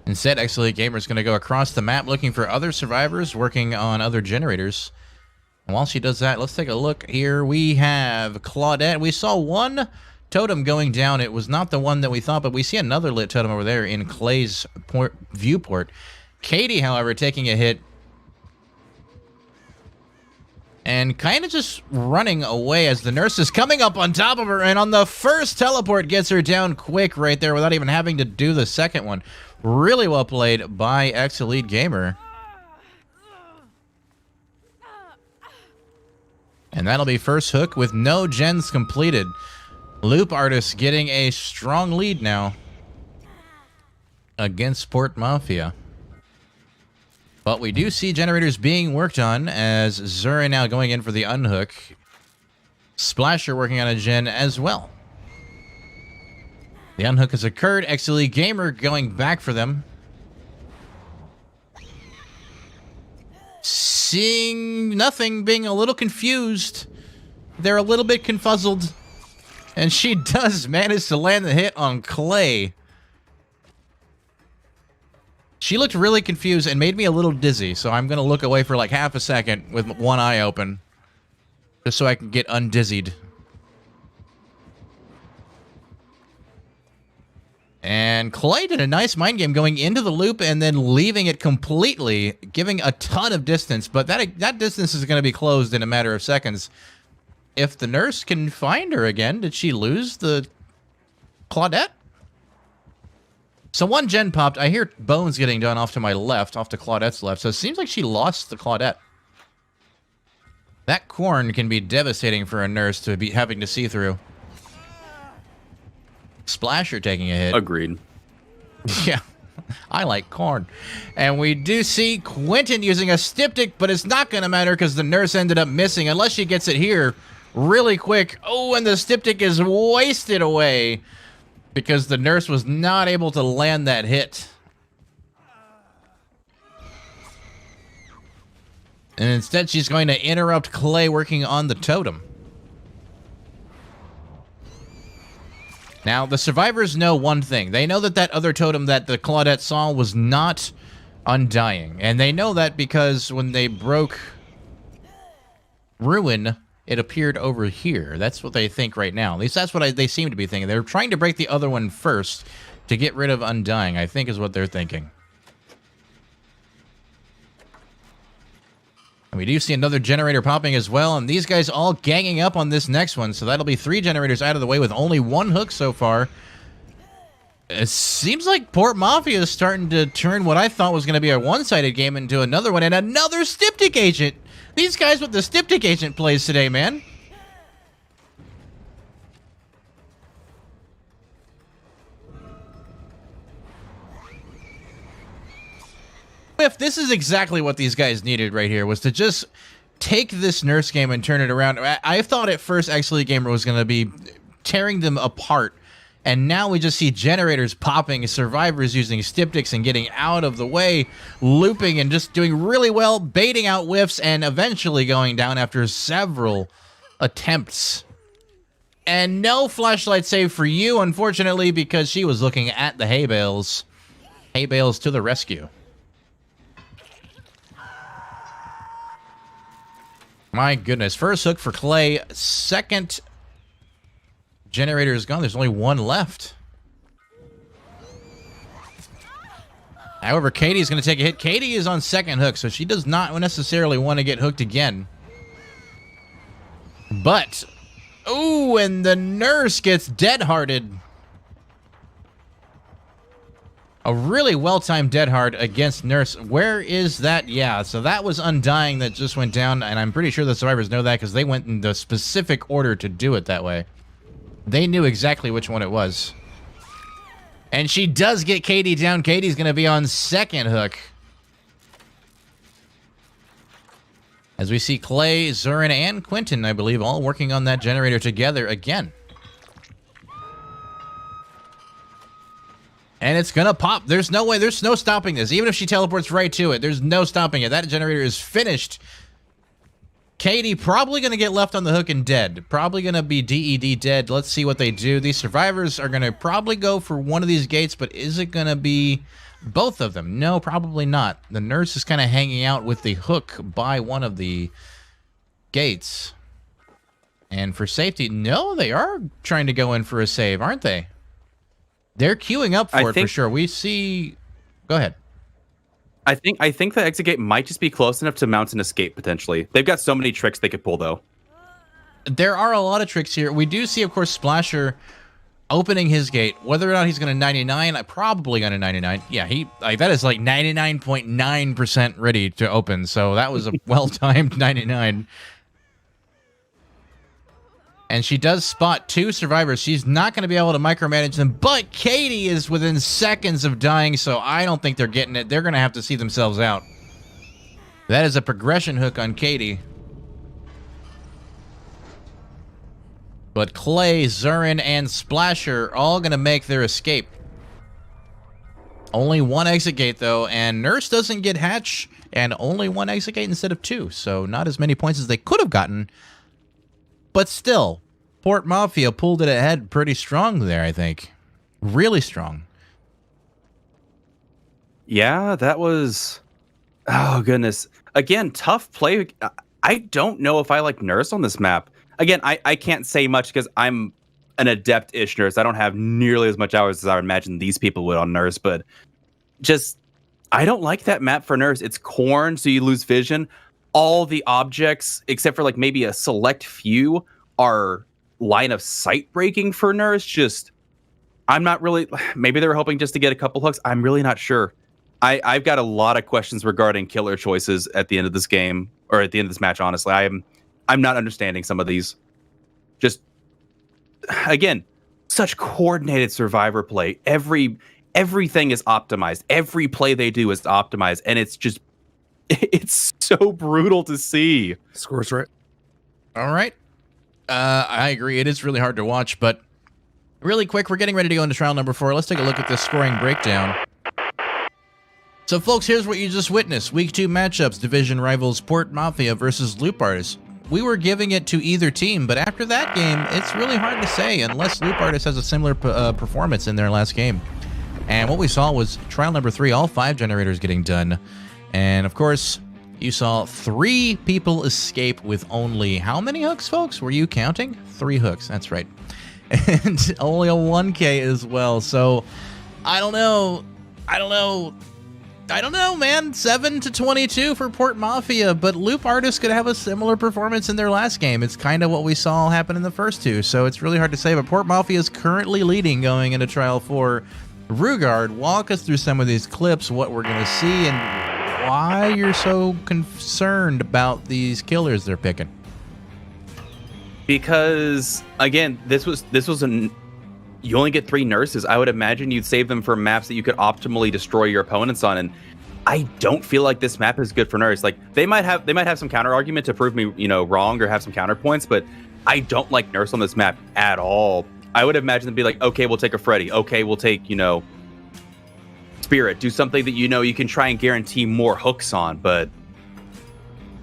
Instead, Ex-Elite Gamer is going to go across the map looking for other survivors, working on other generators. And while she does that, let's take a look here. We have Claudette. We saw one totem going down. It was not the one that we thought, but we see another lit totem over there in Clay's viewport. Katie, however, taking a hit and kind of just running away as the nurse is coming up on top of her, and on the first teleport gets her down quick right there without even having to do the second one. Really well played by Ex-Elite Gamer. And that'll be first hook with no gens completed. Loop Artist getting a strong lead now against Port Mafia. But we do see generators being worked on as Zurin now going in for the unhook. Splasher working on a gen as well. The unhook has occurred. Ex-Elite Gamer going back for them. Seeing nothing, being a little confused. They're a little bit confuzzled. And she does manage to land the hit on Clay. She looked really confused and made me a little dizzy, so I'm going to look away for like half a second with one eye open. Just so I can get undizzied. And Clay did a nice mind game going into the loop and then leaving it completely, giving a ton of distance. But that distance is going to be closed in a matter of seconds. If the nurse can find her again, did she lose the Claudette? So one gen popped. I hear bones getting done off to my left, off to Claudette's left. So it seems like she lost the Claudette. That corn can be devastating for a nurse to be having to see through. Splasher taking a hit. Agreed. Yeah, I like corn. And we do see Quentin using a styptic, but it's not going to matter because the nurse ended up missing unless she gets it here really quick. Oh, and the styptic is wasted away because the nurse was not able to land that hit. And instead, she's going to interrupt Clay working on the totem. Now, the survivors know one thing. They know that other totem that the Claudette saw was not undying. And they know that because when they broke Ruin, it appeared over here. That's what they think right now. At least that's what they seem to be thinking. They're trying to break the other one first to get rid of Undying, I think is what they're thinking. And we do see another generator popping as well, and these guys all ganging up on this next one, so that'll be 3 generators out of the way with only 1 hook so far. It seems like Port Mafia is starting to turn what I thought was going to be a one-sided game into another one, and another styptic agent. These guys with the styptic agent plays today, man. If this is exactly what these guys needed right here, was to just take this nurse game and turn it around. I thought at first Ex-Elite Gamer was going to be tearing them apart. And now we just see generators popping, survivors using styptics and getting out of the way, looping and just doing really well, baiting out whiffs, and eventually going down after several attempts. And no flashlight save for you, unfortunately, because she was looking at the hay bales. Hay bales to the rescue. My goodness. First hook for Clay. Second generator is gone. There's only one left. However, Katie's going to take a hit. Katie is on second hook, so she does not necessarily want to get hooked again. But, ooh, and the nurse gets dead-hearted. A really well-timed dead hard against Nurse. Where is that? Yeah, so that was Undying that just went down, and I'm pretty sure the survivors know that because they went in the specific order to do it that way. They knew exactly which one it was. And she does get Katie down. Katie's going to be on second hook. As we see Clay, Zurin, and Quentin, I believe, all working on that generator together again. And it's going to pop. There's no way. There's no stopping this. Even if she teleports right to it, there's no stopping it. That generator is finished. Katie probably going to get left on the hook and dead. Probably going to be DED dead. Let's see what they do. These survivors are going to probably go for one of these gates, but is it going to be both of them? No, probably not. The nurse is kind of hanging out with the hook by one of the gates. And for safety, no, they are trying to go in for a save, aren't they? They're queuing up for it for sure. We see... Go ahead. I think the exit gate might just be close enough to mount an escape, potentially. They've got so many tricks they could pull, though. There are a lot of tricks here. We do see, of course, Splasher opening his gate. Whether or not he's going to 99, probably going to 99. Yeah, that is like 99.9% ready to open. So that was a well-timed 99. And she does spot two survivors. She's not going to be able to micromanage them, but Katie is within seconds of dying, so I don't think they're getting it. They're going to have to see themselves out. That is a progression hook on Katie. But Clay, Zurin, and Splasher are all going to make their escape. Only one exit gate, though, and Nurse doesn't get Hatch, and only one exit gate instead of two, so not as many points as they could have gotten. But still, Port Mafia pulled it ahead pretty strong there, I think. Really strong. Yeah, that was... Oh, goodness. Again, tough play. I don't know if I like Nurse on this map. Again, I can't say much because I'm an adept-ish Nurse. I don't have nearly as much hours as I would imagine these people would on Nurse, but just... I don't like that map for Nurse. It's corn, so you lose vision. All the objects, except for like maybe a select few, are line of sight breaking for Nurse. Just, I'm not really, maybe they were hoping just to get a couple hooks. I'm really not sure. I've got a lot of questions regarding killer choices at the end of this game, or at the end of this match, honestly. I'm not understanding some of these. Just, again, such coordinated survivor play. Everything is optimized. Every play they do is optimized, and it's just, it's so brutal to see. Scores right. All right. I agree. It is really hard to watch, but really quick, we're getting ready to go into trial number 4. Let's take a look at this scoring breakdown. So, folks, here's what you just witnessed. Week 2 matchups, division rivals Port Mafia versus Loop Artist. We were giving it to either team, but after that game, it's really hard to say unless Loop Artist has a similar performance in their last game. And what we saw was trial number 3, all 5 generators getting done. And, of course, you saw 3 people escape with only... How many hooks, folks? Were you counting? 3 hooks. That's right. And only a 1K as well. So, I don't know, man. 7-22 for Port Mafia. But Loop Artist could have a similar performance in their last game. It's kind of what we saw happen in the first 2. So, it's really hard to say. But Port Mafia is currently leading going into Trial 4. Rugard, walk us through some of these clips, what we're going to see, and why you're so concerned about these killers they're picking. Because, again, this was you only get 3 nurses. I would imagine you'd save them for maps that you could optimally destroy your opponents on, and I don't feel like this map is good for nurse. Like, they might have some counter argument to prove me, wrong or have some counterpoints, but I don't like nurse on this map at all. I would imagine them be like, okay, we'll take a Freddy. Okay, we'll take, Spirit. Do something that you can try and guarantee more hooks on. But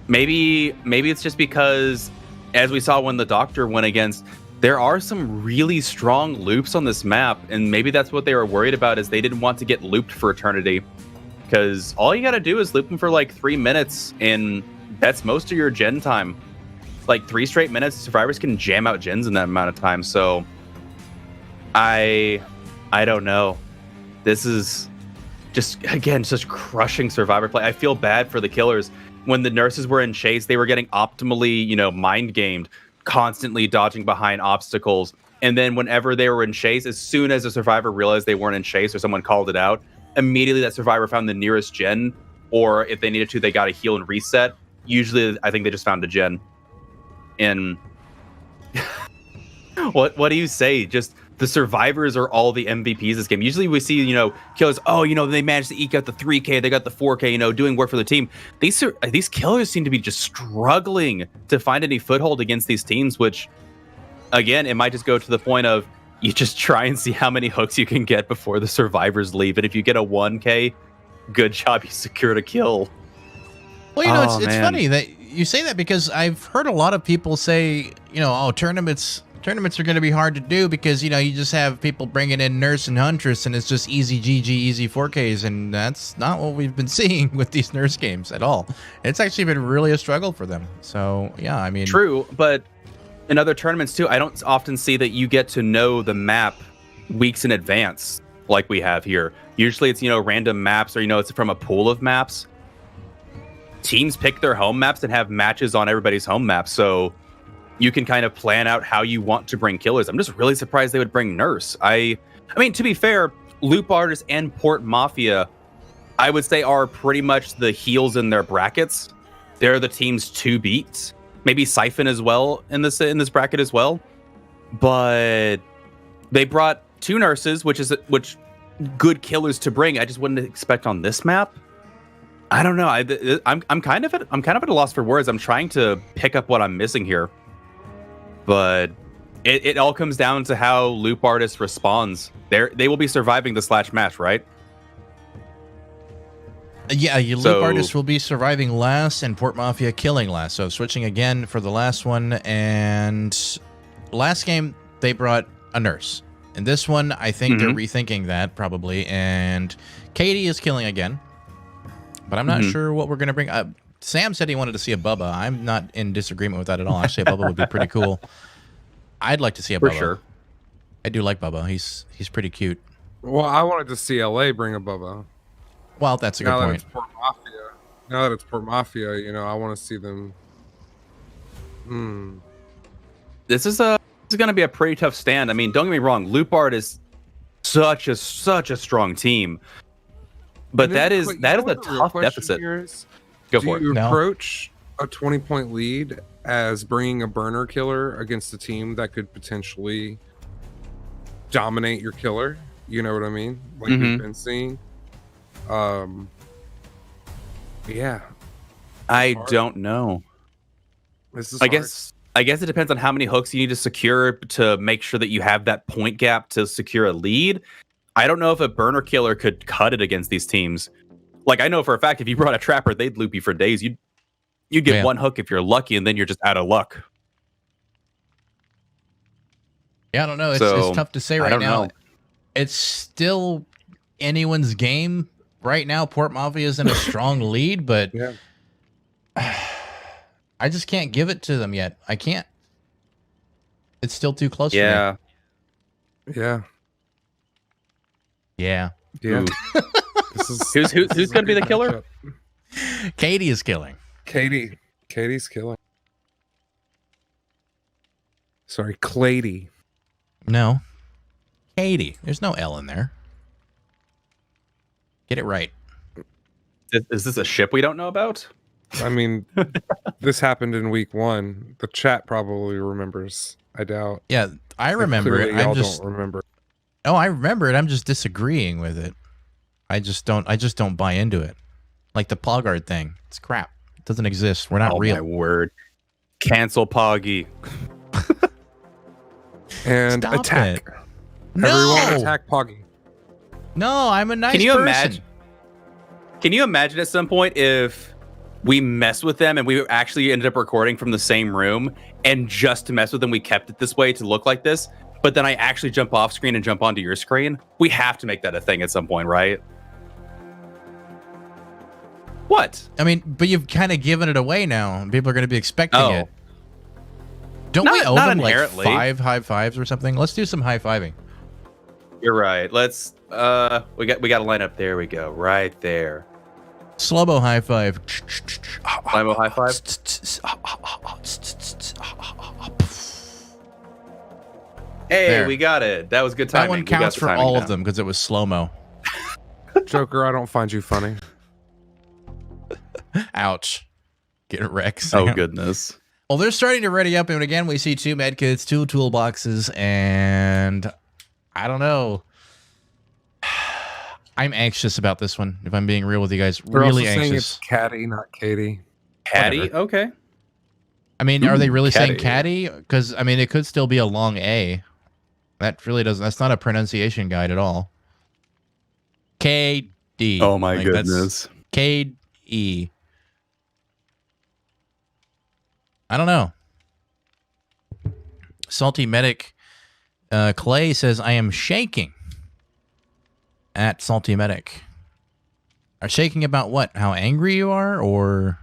maybe it's just because, as we saw when the Doctor went against, there are some really strong loops on this map, and maybe that's what they were worried about, is they didn't want to get looped for eternity. Because all you got to do is loop them for like 3 minutes, and that's most of your gen time. like 3 straight minutes, survivors can jam out gens in that amount of time. So I don't know. This is just, again, just crushing survivor play. I feel bad for the killers. When the nurses were in chase, they were getting optimally, mind gamed, constantly dodging behind obstacles. And then whenever they were in chase, as soon as a survivor realized they weren't in chase or someone called it out, immediately that survivor found the nearest gen, or if they needed to, they got a heal and reset. Usually, I think they just found a gen. And what do you say? Just the survivors are all the MVPs this game. Usually we see, killers, they managed to eke out the 3K, they got the 4K, doing work for the team. These killers seem to be just struggling to find any foothold against these teams, which, again, it might just go to the point of you just try and see how many hooks you can get before the survivors leave. And if you get a 1K, good job, you secured a kill. Well, it's funny that you say that, because I've heard a lot of people say, tournaments are going to be hard to do because, you just have people bringing in Nurse and Huntress and it's just easy GG, easy 4Ks. And that's not what we've been seeing with these Nurse games at all. It's actually been really a struggle for them. So, yeah, I mean. True, but in other tournaments, too, I don't often see that you get to know the map weeks in advance like we have here. Usually it's, random maps, or, it's from a pool of maps. Teams pick their home maps and have matches on everybody's home map. So you can kind of plan out how you want to bring killers. I'm just really surprised they would bring Nurse. I mean, to be fair, Loop Artist and Port Mafia, I would say, are pretty much the heels in their brackets. They're the teams to beat. Maybe Siphon as well in this bracket as well. But they brought 2 nurses, which good killers to bring. I just wouldn't expect on this map. I don't know. I'm kind of at a loss for words. I'm trying to pick up what I'm missing here. But it all comes down to how Loop Artist responds. They will be surviving the slash match, right? Yeah, Loop Artist will be surviving last and Port Mafia killing last. So switching again for the last one. And last game, they brought a Nurse. And this one, I think they're rethinking that probably. And Katie is killing again. But I'm not sure what we're going to bring. Sam said he wanted to see a Bubba. I'm not in disagreement with that at all. Actually, a Bubba would be pretty cool. I'd like to see a Bubba. For sure. I do like Bubba. He's pretty cute. Well, I wanted to see LA bring a Bubba. Well, that's a good point. Now that it's Port Mafia, I want to see them. This is going to be a pretty tough stand. I mean, don't get me wrong. Loop Art is such a strong team. But that is a tough deficit. Go for it. Do you approach a 20-point lead as bringing a burner killer against a team that could potentially dominate your killer? You know what I mean? Like we've been seeing. Yeah. I don't know. This is I hard. guess it depends on how many hooks you need to secure to make sure that you have that point gap to secure a lead. I don't know if a burner killer could cut it against these teams. Like, I know for a fact, if you brought a trapper, they'd loop you for days. You'd get one hook if you're lucky, and then you're just out of luck. Yeah, I don't know. It's tough to say right now. It's still anyone's game right now. Port Mafia is in a strong lead, but I just can't give it to them yet. I can't. It's still too close for me. Yeah. Yeah. Who's going to be the killer? Katie is killing. Katie's killing. Sorry, Clady. No. Katie. There's no L in there. Get it right. Is this a ship we don't know about? I mean, this happened in week 1. The chat probably remembers. I doubt. Yeah, I remember it. Y'all don't remember. Oh, I remember it. I'm just disagreeing with it. I just don't buy into it. Like the Pogard thing. It's crap. It doesn't exist. We're not real. Oh my word. Cancel Poggy. And Stop attack. it. No! Everyone attack Poggy. No, I'm a nice person. Can you imagine at some point if we mess with them and we actually ended up recording from the same room, and just to mess with them, we kept it this way to look like this, but then I actually jump off screen and jump onto your screen? We have to make that a thing at some point, right? What? I mean, but you've kind of given it away now. People are going to be expecting it. Don't we owe not them like inherently. 5 high fives or something? Let's do some high fiving. You're right. Let's we got to line up. There we go. Right there. Slow-mo high five. Limo high five. Hey, There. we got it. That was good timing. That one We got counts the for timing all down. of them because it was slow-mo. Joker, I don't find you funny. Ouch. Get wrecked. Oh Sam. goodness. Well, they're starting to ready up, and again, we see 2 medkits, 2 toolboxes, and I don't know. I'm anxious about this one, if I'm being real with you guys. They're Really also saying anxious. it's Caddy, not Katie. Caddy. Whatever. Okay. I mean, are they really saying caddy. caddy? Because, I mean, it could still be a long A. That really doesn't, that's not a pronunciation guide at all. K-D. Oh my Like, that's goodness. K-E. I don't know. Salty Medic Clay says, I am shaking. At Salty Medic. Are shaking about what? How angry you are? Or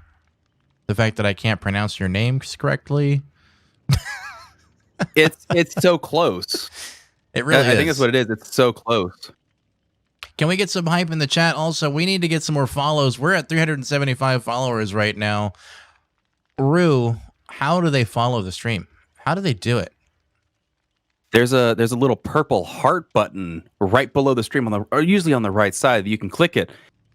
the fact that I can't pronounce your names correctly? It's so close. It really is. I think that's what it is. It's so close. Can we get some hype in the chat? Also, we need to get some more follows. We're at 375 followers right now. Rue, how do they follow the stream? How do they do it? There's a little purple heart button right below the stream or usually on the right side. You can click it,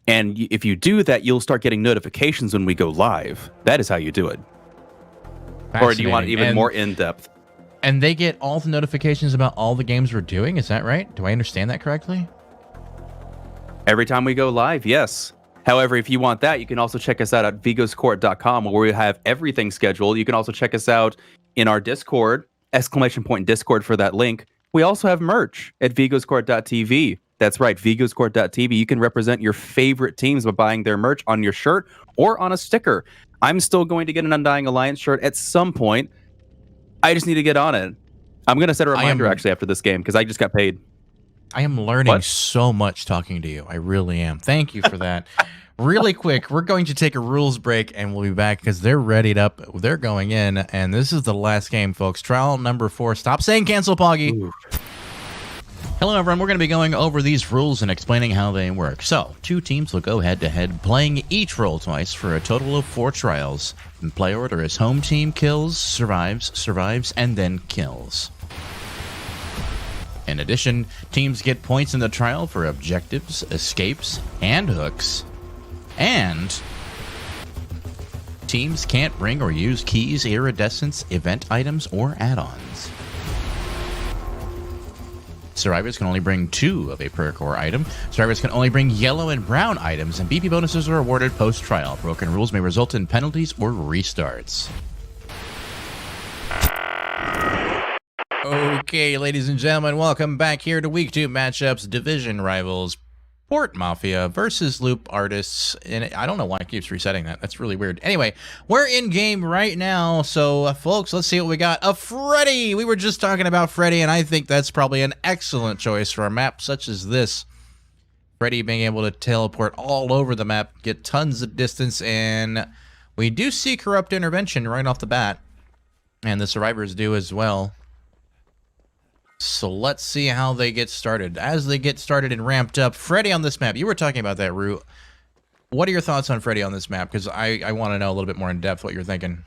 and if you do that, you'll start getting notifications when we go live. That is how you do it. Or do you want even more in depth? And they get all the notifications about all the games we're doing. Is that right? Do I understand that correctly? Every time we go live, yes. However, if you want that, you can also check us out at vigoscourt.com where we have everything scheduled. You can also check us out in our Discord, !Discord for that link. We also have merch at vigoscourt.tv. That's right, vigoscourt.tv. You can represent your favorite teams by buying their merch on your shirt or on a sticker. I'm still going to get an Undying Alliance shirt at some point. I just need to get on it. I'm going to set a reminder actually after this game because I just got paid. I am learning so much talking to you. I really am. Thank you for that. Really quick, we're going to take a rules break and we'll be back because they're readied up. They're going in, and this is the last game, folks. Trial number 4. Stop saying cancel, Poggy. Ooh. Hello, everyone. We're going to be going over these rules and explaining how they work. So, 2 teams will go head-to-head, playing each roll twice for a total of 4 trials. In play order is home team kills, survives, and then kills. In addition, teams get points in the trial for objectives, escapes, and hooks. And teams can't bring or use keys, iridescents, event items, or add-ons. Survivors can only bring 2 of a perk or item. Survivors can only bring yellow and brown items, and BP bonuses are awarded post-trial. Broken rules may result in penalties or restarts. Okay, ladies and gentlemen, welcome back here to Week 2 matchups, division rivals, Port Mafia versus Loop Artists. And I don't know why it keeps resetting that. That's really weird. Anyway, we're in game right now. So, folks, let's see what we got. Freddy! We were just talking about Freddy, and I think that's probably an excellent choice for a map such as this. Freddy being able to teleport all over the map, get tons of distance, and we do see Corrupt Intervention right off the bat. And the survivors do as well. So let's see how they get started. As they get started and ramped up, Freddy on this map, you were talking about that, Rue. What are your thoughts on Freddy on this map? Because I want to know a little bit more in depth what you're thinking.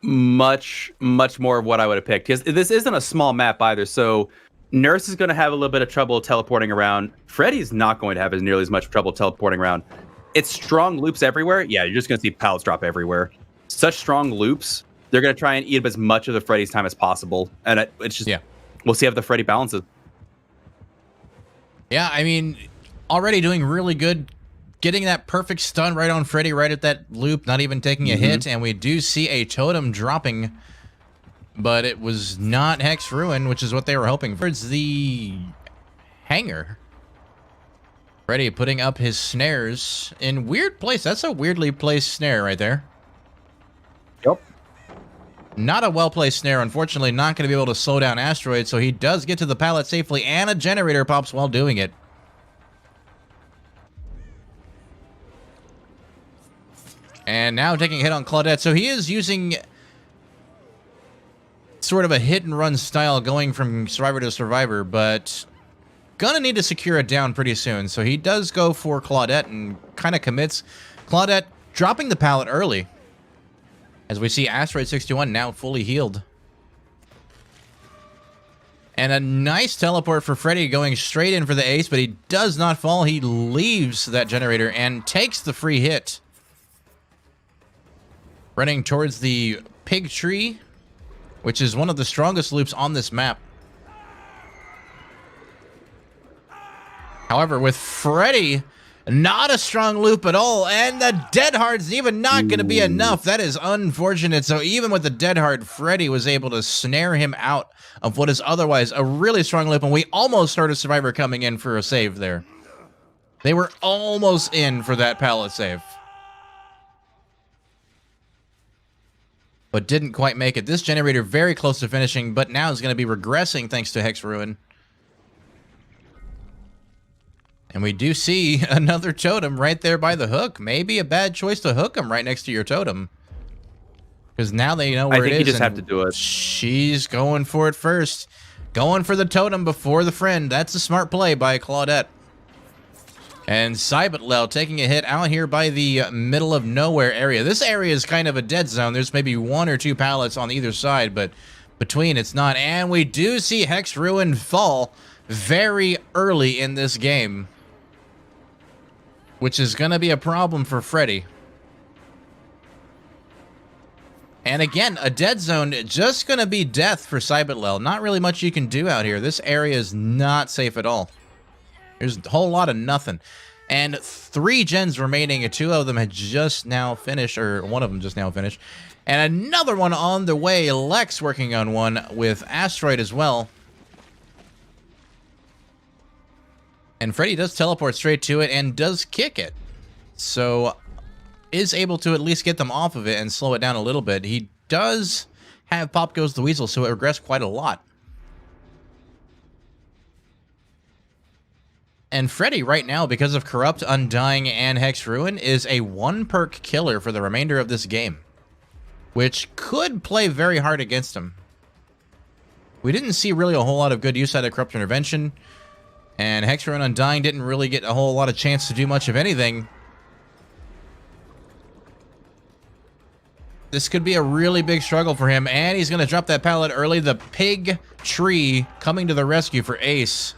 Much more of what I would have picked. Because this isn't a small map either, so Nurse is going to have a little bit of trouble teleporting around. Freddy's not going to have nearly as much trouble teleporting around. It's strong loops everywhere. Yeah, you're just going to see pallets drop everywhere. Such strong loops. They're going to try and eat up as much of the Freddy's time as possible. And it's just, we'll see how the Freddy balances. Yeah, I mean, already doing really good. Getting that perfect stun right on Freddy, right at that loop, not even taking a hit. And we do see a totem dropping. But it was not Hex Ruin, which is what they were hoping for. It's the hangar. Freddy putting up his snares in weird place. That's a weirdly placed snare right there. Yep. Not a well-placed snare. Unfortunately, not going to be able to slow down Asteroid, so he does get to the pallet safely, and a generator pops while doing it. And now taking a hit on Claudette. So he is using sort of a hit and run style going from survivor to survivor, but gonna need to secure it down pretty soon. So he does go for Claudette and kind of commits. Claudette dropping the pallet early, as we see Asteroid 61 now fully healed. And a nice teleport for Freddy going straight in for the ace, but he does not fall. He leaves that generator and takes the free hit. Running towards the pig tree, which is one of the strongest loops on this map. However, with Freddy, not a strong loop at all, and the dead hard's even not going to be enough. That is unfortunate. So even with the dead hard, Freddy was able to snare him out of what is otherwise a really strong loop, and we almost heard a survivor coming in for a save there. They were almost in for that pallet save, but didn't quite make it. This generator very close to finishing, but now is going to be regressing thanks to Hex Ruin. And we do see another totem right there by the hook. Maybe a bad choice to hook him right next to your totem, because now they know where it is. I think you just have to do it. She's going for it first. Going for the totem before the friend. That's a smart play by Claudette. And Cybotlel taking a hit out here by the middle of nowhere area. This area is kind of a dead zone. There's maybe 1 or 2 pallets on either side, but between it's not. And we do see Hex Ruin fall very early in this game, which is going to be a problem for Freddy. And again, a dead zone, just going to be death for Cybotlel. Not really much you can do out here. This area is not safe at all. There's a whole lot of nothing. And 3 gens remaining, and 2 of them had just now finished, or one of them just now finished. And another one on the way. Lex working on one with Asteroid as well. And Freddy does teleport straight to it and does kick it. So is able to at least get them off of it and slow it down a little bit. He does have Pop Goes the Weasel, so it regressed quite a lot. And Freddy right now, because of Corrupt, Undying, and Hex Ruin, is a 1-perk killer for the remainder of this game, which could play very hard against him. We didn't see really a whole lot of good use out of Corrupt Intervention, and Hex Ruin Undying didn't really get a whole lot of chance to do much of anything. This could be a really big struggle for him, and he's going to drop that pallet early. The pig tree coming to the rescue for Ace.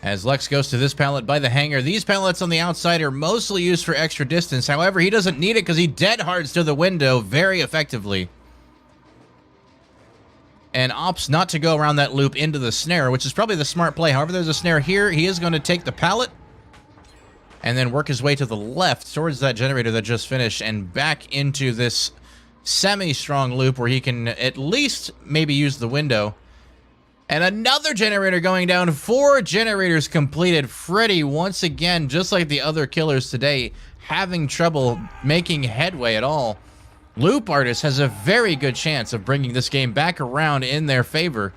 As Lex goes to this pallet by the hangar. These pallets on the outside are mostly used for extra distance. However, he doesn't need it because he dead hards to the window very effectively. And opts not to go around that loop into the snare, which is probably the smart play. However, there's a snare here. He is going to take the pallet and then work his way to the left towards that generator that just finished and back into this semi-strong loop where he can at least maybe use the window. And another generator going down. 4 generators completed. Freddy, once again, just like the other killers today, having trouble making headway at all. Loop Artist has a very good chance of bringing this game back around in their favor.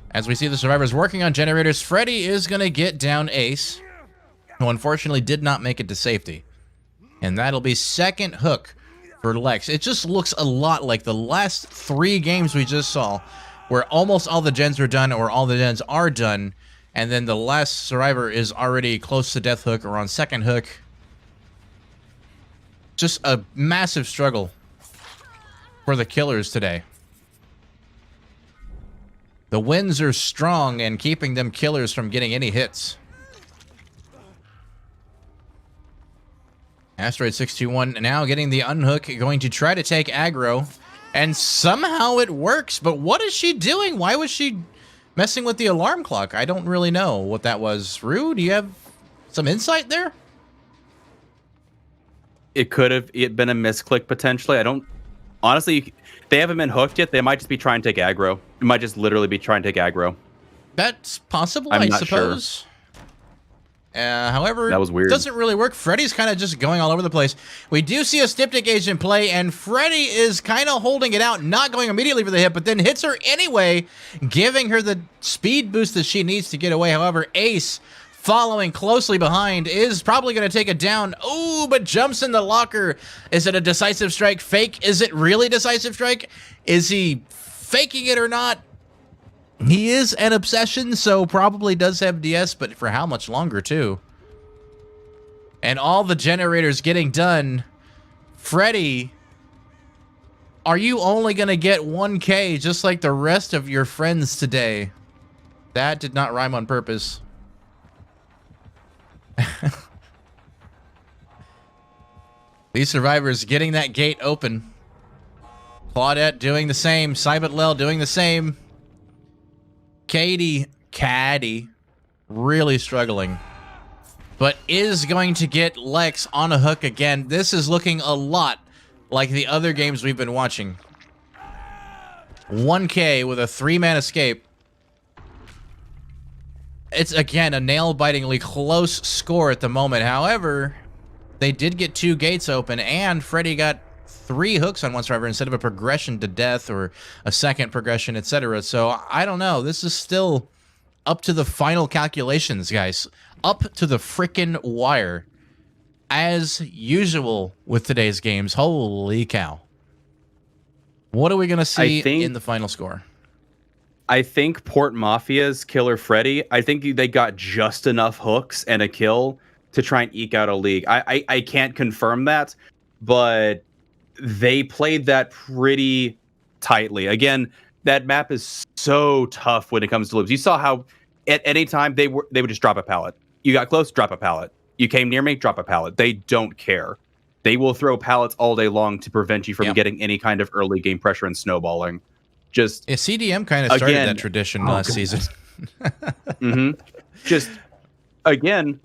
As we see the survivors working on generators, Freddy is going to get down Ace, who unfortunately did not make it to safety. And that'll be second hook for Lex. It just looks a lot like the last 3 games we just saw, where almost all the gens were done or all the gens are done, and then the last survivor is already close to death hook or on second hook. Just a massive struggle for the killers today. The wins are strong and keeping them killers from getting any hits. Asteroid 621 now getting the unhook, going to try to take aggro, and somehow it works. But what is she doing? Why was she messing with the alarm clock? I don't really know what that was. Rue, do you have some insight there? It could have been a misclick potentially. I don't... Honestly, they haven't been hooked yet. They might just be trying to take aggro. It might just literally be trying to take aggro. That's possible, I'm I not suppose. However, That was weird. Doesn't really work. Freddy's kind of just going all over the place. We do see a Styptic agent play, and Freddy is kind of holding it out, not going immediately for the hit, but then hits her anyway, giving her the speed boost that she needs to get away. However, Ace, following closely behind, is probably going to take it down. Oh, but jumps in the locker. Is it a decisive strike? Fake? Is it really decisive strike? Is he faking it or not? He is an obsession, so probably does have DS, but for how much longer, too? And all the generators getting done. Freddy, are you only going to get 1K just like the rest of your friends today? That did not rhyme on purpose. These survivors getting that gate open. Claudette doing the same. Cybit Lel doing the same. Caddy, really struggling, but is going to get Lex on a hook again. This is looking a lot like the other games we've been watching. 1K with a 3-man escape. It's, again, a nail-bitingly close score at the moment. However, they did get 2 gates open, and Freddy got 3 hooks on one survivor instead of a progression to death or a second progression, etc. So I don't know. This is still up to the final calculations, guys. Up to the frickin' wire. As usual with today's games. Holy cow. What are we going to see in the final score? I think Port Mafia's Killer Freddy, I think they got just enough hooks and a kill to try and eke out a league. I can't confirm that, but they played that pretty tightly. Again, that map is so tough when it comes to loops. You saw how at any time they would just drop a pallet. You got close, drop a pallet. You came near me, drop a pallet. They don't care. They will throw pallets all day long to prevent you from getting any kind of early game pressure and snowballing. Just CDM kind of started that tradition last season. Just again,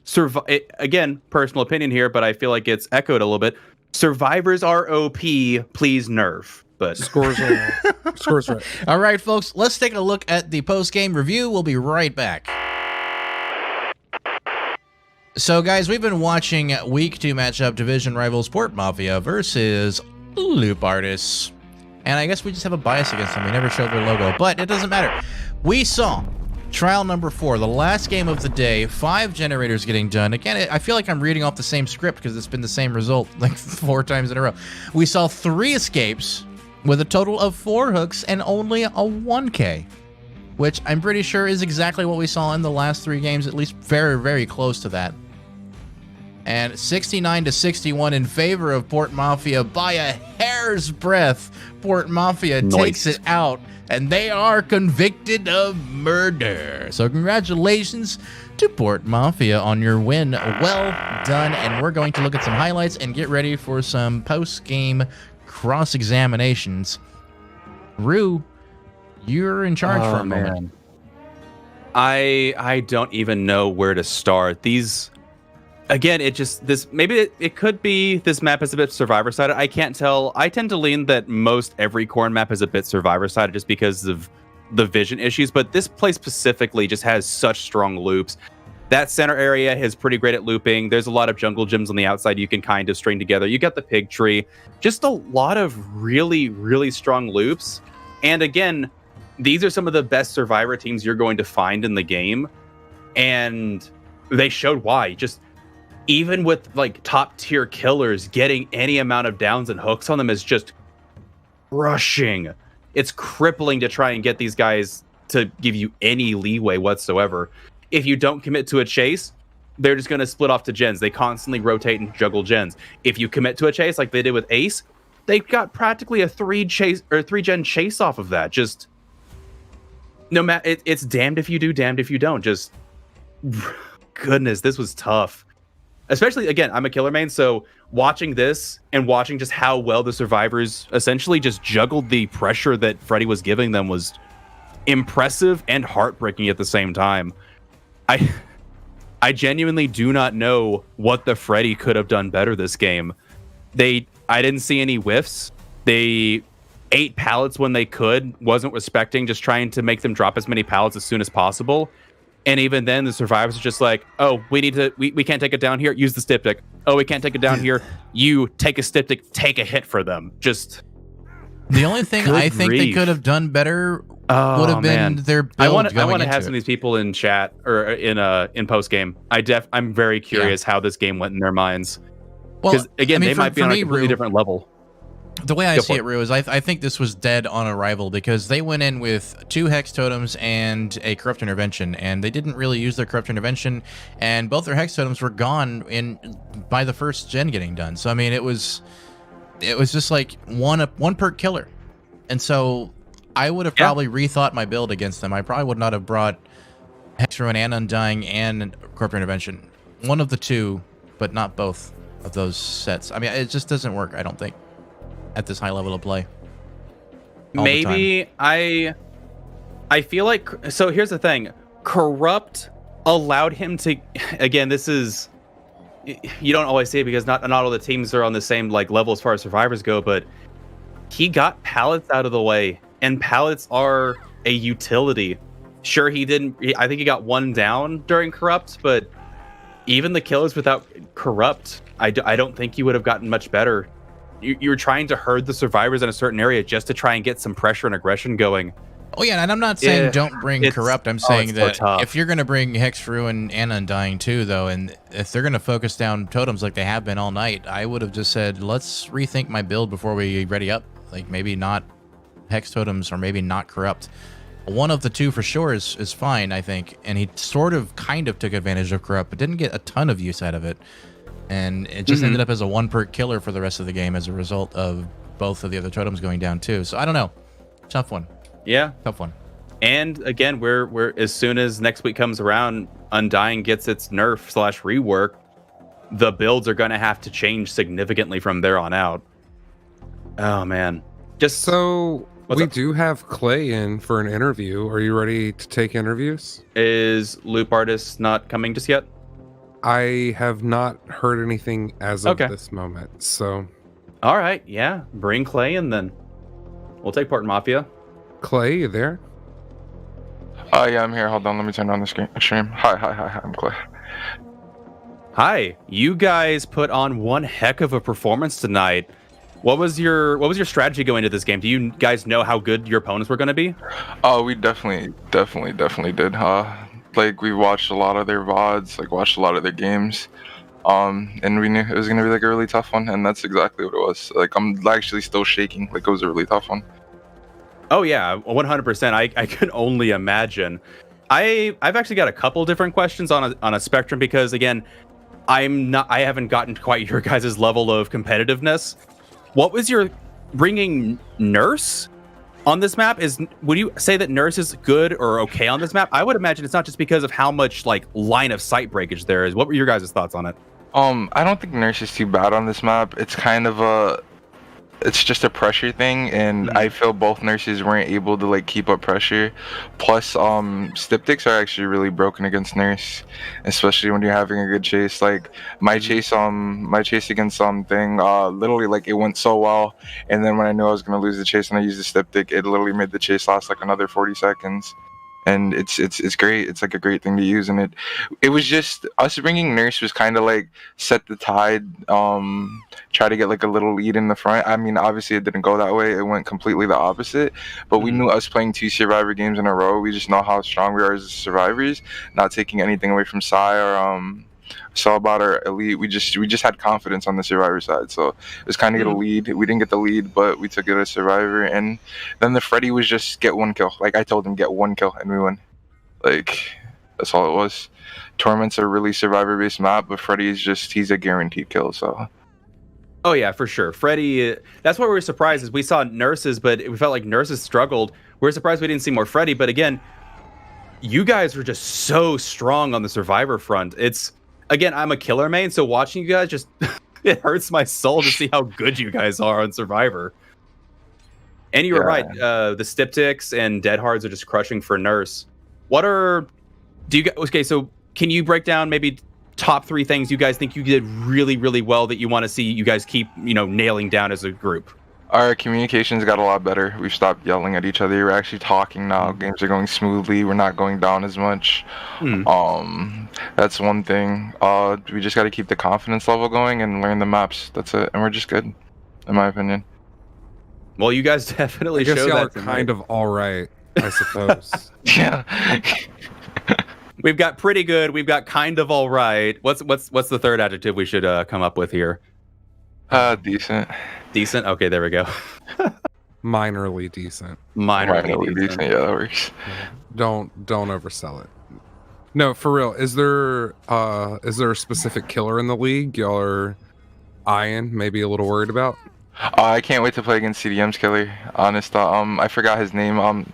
personal opinion here, but I feel like it's echoed a little bit. Survivors are OP, please nerf. But Scores right. Scores right. All right, folks, let's take a look at the post-game review. We'll be right back. So, guys, we've been watching Week 2 matchup Division Rivals Port Mafia versus Loop Artists. And I guess we just have a bias against them. We never showed their logo, but it doesn't matter. We saw trial number 4, the last game of the day, 5 generators getting done. Again, I feel like I'm reading off the same script because it's been the same result like 4 times in a row. We saw 3 escapes with a total of 4 hooks and only a 1K, which I'm pretty sure is exactly what we saw in the last 3 games, at least very, very close to that. And 69-61 in favor of Port Mafia by a hair's breadth. Port Mafia takes it out, and they are convicted of murder. So congratulations to Port Mafia on your win. Well done. And we're going to look at some highlights and get ready for some post-game cross-examinations. Rue, you're in charge for a moment. I don't even know where to start. These... Again, it could be this map is a bit survivor-sided. I can't tell. I tend to lean that most every corn map is a bit survivor-sided just because of the vision issues, but this place specifically just has such strong loops. That center area is pretty great at looping. There's a lot of jungle gyms on the outside you can kind of string together. You got the pig tree. Just a lot of really, really strong loops. And again, these are some of the best survivor teams you're going to find in the game. And they showed why. Just even with like top tier killers, getting any amount of downs and hooks on them is just crushing. It's crippling to try and get these guys to give you any leeway whatsoever. If you don't commit to a chase, they're just going to split off to gens. They constantly rotate and juggle gens. If you commit to a chase like they did with Ace, they got practically a 3-gen chase off of that. Just no matter, it's damned if you do, damned if you don't. Just goodness, this was tough. Especially, again, I'm a killer main, so watching this and watching just how well the survivors essentially just juggled the pressure that Freddy was giving them was impressive and heartbreaking at the same time. I genuinely do not know what the Freddy could have done better this game. I didn't see any whiffs. They ate pallets when they could, wasn't respecting, just trying to make them drop as many pallets as soon as possible. And even then, the survivors are just like, oh, we can't take it down here. Use the styptic. Oh, we can't take it down here. You take a styptic, take a hit for them. Just the only thing I think they could have done better would have been their build. I want to have some of these people in chat or in post game. I'm very curious how this game went in their minds. Because again, they might be on a completely different level. The way I see it, Rue, is I think this was dead on arrival because they went in with 2 Hex Totems and a Corrupt Intervention, and they didn't really use their Corrupt Intervention, and both their Hex Totems were gone by the first gen getting done. So I mean, it was just like one perk killer, and so I would have probably rethought my build against them. I probably would not have brought Hex Ruin and Undying and Corrupt Intervention. One of the two, but not both of those sets. I mean, it just doesn't work, I don't think, at this high level of play. Maybe I feel like, so here's the thing. Corrupt allowed him to, again, this is, you don't always see it because not all the teams are on the same like level as far as survivors go, but he got pallets out of the way, and pallets are a utility. Sure, I think he got 1 down during Corrupt, but even the kills without Corrupt, I don't think you would have gotten much better. You were trying to herd the survivors in a certain area just to try and get some pressure and aggression going. Oh yeah, and I'm not saying don't bring Corrupt. I'm saying that if you're going to bring Hex Ruin and Undying too, though, and if they're going to focus down totems like they have been all night, I would have just said, let's rethink my build before we ready up. Like maybe not Hex Totems or maybe not Corrupt. One of the two for sure is fine, I think. And he kind of took advantage of Corrupt, but didn't get a ton of use out of it. And it just ended up as a 1 perk killer for the rest of the game as a result of both of the other totems going down too. So I don't know. Tough one. Yeah. Tough one. And again, we're as soon as next week comes around, Undying gets its nerf / rework, the builds are going to have to change significantly from there on out. Oh man. Just so we do have Clay in for an interview. Are you ready to take interviews? Is Loop Artist not coming just yet? I have not heard anything as of this moment. So, all right, yeah, bring Clay in then. We'll take part in Mafia. Clay, you there? Yeah, I'm here. Hold on, let me turn on the stream. Hi, I'm Clay. Hi, you guys put on one heck of a performance tonight. What was your strategy going into this game? Do you guys know how good your opponents were going to be? Oh, we definitely did. Like we watched a lot of their VODs, like watched a lot of their games, and we knew it was gonna be like a really tough one, and that's exactly what it was. Like I'm actually still shaking. Like it was a really tough one. Oh yeah, 100%. I can only imagine. I've actually got a couple different questions on a spectrum because again, I haven't gotten to quite your guys' level of competitiveness. What was your bringing Nurse on this map? Would you say that Nurse is good or okay on this map? I would imagine it's not just because of how much like line of sight breakage there is. What were your guys' thoughts on it? I don't think Nurse is too bad on this map. It's kind of it's just a pressure thing, and I feel both nurses weren't able to like keep up pressure. Plus, styptics are actually really broken against Nurse, especially when you're having a good chase. Like my chase against something, literally like it went so well, and then when I knew I was gonna lose the chase and I used the styptic, it literally made the chase last like another 40 seconds. And it's great. It's like a great thing to use, and it was just us bringing Nurse was kind of like set the tide, try to get like a little lead in the front. I mean, obviously it didn't go that way. It went completely the opposite. But we knew us playing 2 survivor games in a row. We just know how strong we are as survivors, not taking anything away from Psy or Cellbot or Elite. We just had confidence on the survivor side, so it was kind of get a lead. We didn't get the lead, but we took it as survivor, and then the Freddy was just get 1 kill. Like I told him, get 1 kill and we win. Like that's all it was. Torment's a really survivor based map, but Freddy is he's a guaranteed kill. So oh yeah, for sure. Freddy, that's why we were surprised is we saw Nurses, but we felt like Nurses struggled. We were surprised we didn't see more Freddy, but again, you guys were just so strong on the survivor front. Again, I'm a killer main, so watching you guys just it hurts my soul to see how good you guys are on Survivor. And you were right, the styptics and dead hards are just crushing for Nurse. So can you break down maybe top 3 things you guys think you did really, really well that you want to see you guys keep, nailing down as a group? Our communications got a lot better. We've stopped yelling at each other. We're actually talking now. Games are going smoothly. We're not going down as much. That's one thing. We just got to keep the confidence level going and learn the maps. That's it, and we're just good, in my opinion. Well, you guys definitely I guess show y'all are that tonight. kind of all right, I suppose. Yeah. We've got pretty good. We've got kind of all right. What's the third adjective we should come up with here? Decent. Decent. Okay, there we go. Minorly decent. Minorly decent. Yeah, that works. Don't oversell it. No, for real. Is there a specific killer in the league y'all are eyeing, maybe a little worried about? I can't wait to play against CDM's killer. Honest, I forgot his name.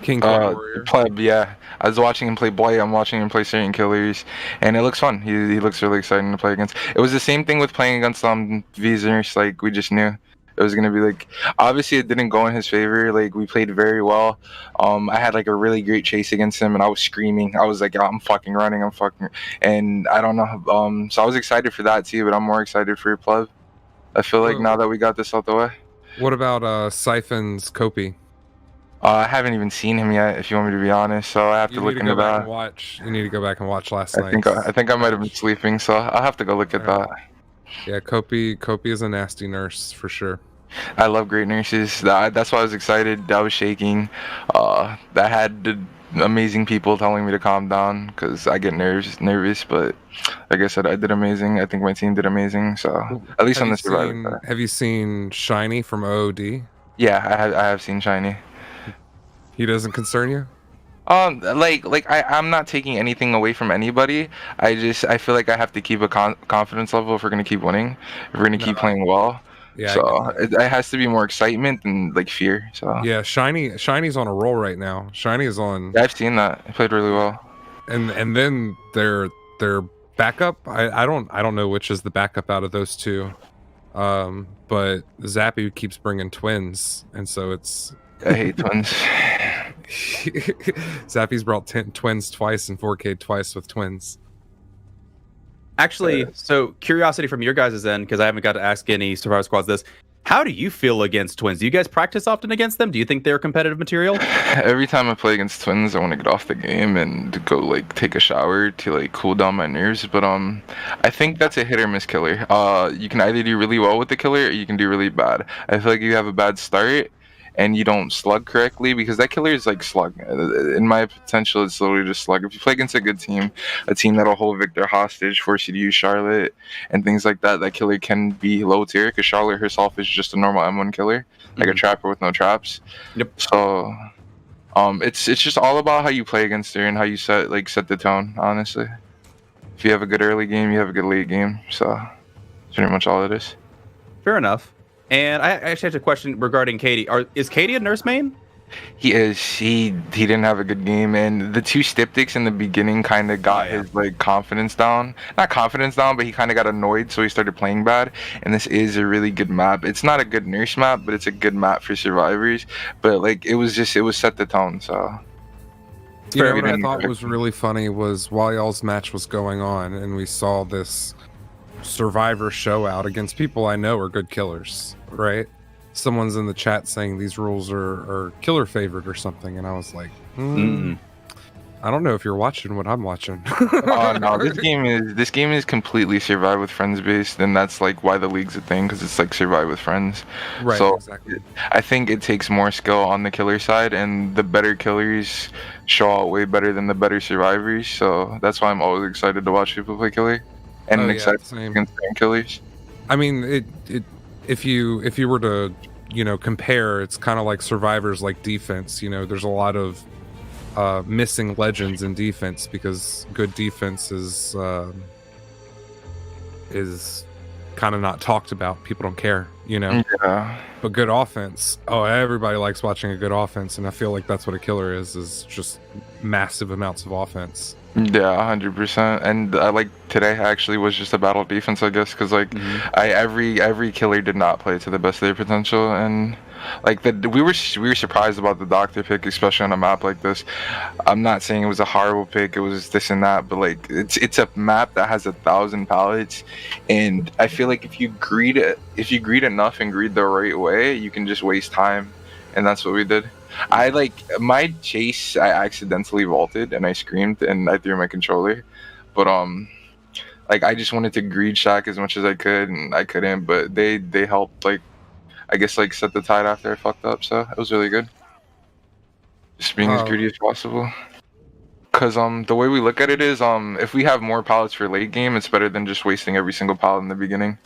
King Warrior. Pleb, yeah. I was watching him play Blight. I'm watching him play certain killers, and it looks fun. He looks really exciting to play against. It was the same thing with playing against Visers. Like, we just knew it was gonna be like. Obviously, it didn't go in his favor. Like, we played very well. I had like a really great chase against him, and I was screaming. I was like, I'm fucking running. And I don't know. So I was excited for that too, but I'm more excited for Pleb. I feel like now that we got this out the way. What about Siphon's Kopi? I haven't even seen him yet, if you want me to be honest. So I have to look into that. You need to go back and watch last night. I think I might have been sleeping, so I'll have to go look at that. Yeah, Kopi is a nasty nurse for sure. I love great nurses. That's why I was excited. I was shaking. I had amazing people telling me to calm down because I get nervous. But like I said, I did amazing. I think my team did amazing. So at least on the survivor. Have you seen Shiny from OOD? Yeah, I have seen Shiny. He doesn't concern you? I'm not taking anything away from anybody. I feel like I have to keep a confidence level if we're gonna keep winning, if we're gonna keep playing well. Yeah. So it has to be more excitement than like fear. So yeah, Shiny's on a roll right now. Shiny is on. Yeah, I've seen that. He played really well. And then their backup. I don't know which is the backup out of those two. But Zappy keeps bringing twins, and so it's. I hate twins. Zappy's brought twins twice and 4K twice with twins. Actually, so curiosity from your guys' end, because I haven't got to ask any Survivor Squads this. How do you feel against twins? Do you guys practice often against them? Do you think they're competitive material? Every time I play against twins, I want to get off the game and go like take a shower to like cool down my nerves. But I think that's a hit or miss killer. You can either do really well with the killer or you can do really bad. I feel like you have a bad start and you don't slug correctly, because that killer is like slug. In my potential, it's literally just slug. If you play against a good team, a team that'll hold Victor hostage, force you to use Charlotte, and things like that, that killer can be low tier, because Charlotte herself is just a normal M1 killer, like a trapper with no traps. Yep. So, it's just all about how you play against her and how you set the tone, honestly. If you have a good early game, you have a good late game. So, that's pretty much all it is. Fair enough. And I actually have a question regarding Katie. Is Katie a nurse main? He is. He didn't have a good game, and the two styptics in the beginning kind of got his like confidence down. Not confidence down, but he kind of got annoyed, so he started playing bad. And this is a really good map. It's not a good nurse map, but it's a good map for survivors. But like it was set the tone. So you know what I thought was really funny was while y'all's match was going on, and we saw this survivor show out against people I know are good killers, right? Someone's in the chat saying these rules are killer favored or something, and I was like, I don't know if you're watching what I'm watching. Oh no, this game is completely survive with friends based, and that's like why the league's a thing, because it's like survive with friends. Right. So exactly. I think it takes more skill on the killer side, and the better killers show out way better than the better survivors. So that's why I'm always excited to watch people play killer. And excited against killers. I mean, if you were to compare, it's kind of like survivors like defense. There's a lot of missing legends in defense, because good defense is kind of not talked about. People don't care, Yeah. But good offense, everybody likes watching a good offense, and I feel like that's what a killer is just massive amounts of offense. Yeah, 100%. And like today actually was just a battle defense, I guess, because like every killer did not play to the best of their potential, and Like we were surprised about the doctor pick, especially on a map like this. I'm not saying it was a horrible pick, it was this and that, but like it's a map that has 1,000 pallets, and I feel like if you greed enough and greed the right way, you can just waste time, and that's what we did. I like my chase, I accidentally vaulted and I screamed and I threw my controller, but like I just wanted to greed shack as much as I could and I couldn't, but they helped, like I guess, like set the tide after I fucked up, so it was really good. Just being as greedy as possible. Cause the way we look at it is if we have more pallets for late game, it's better than just wasting every single pallet in the beginning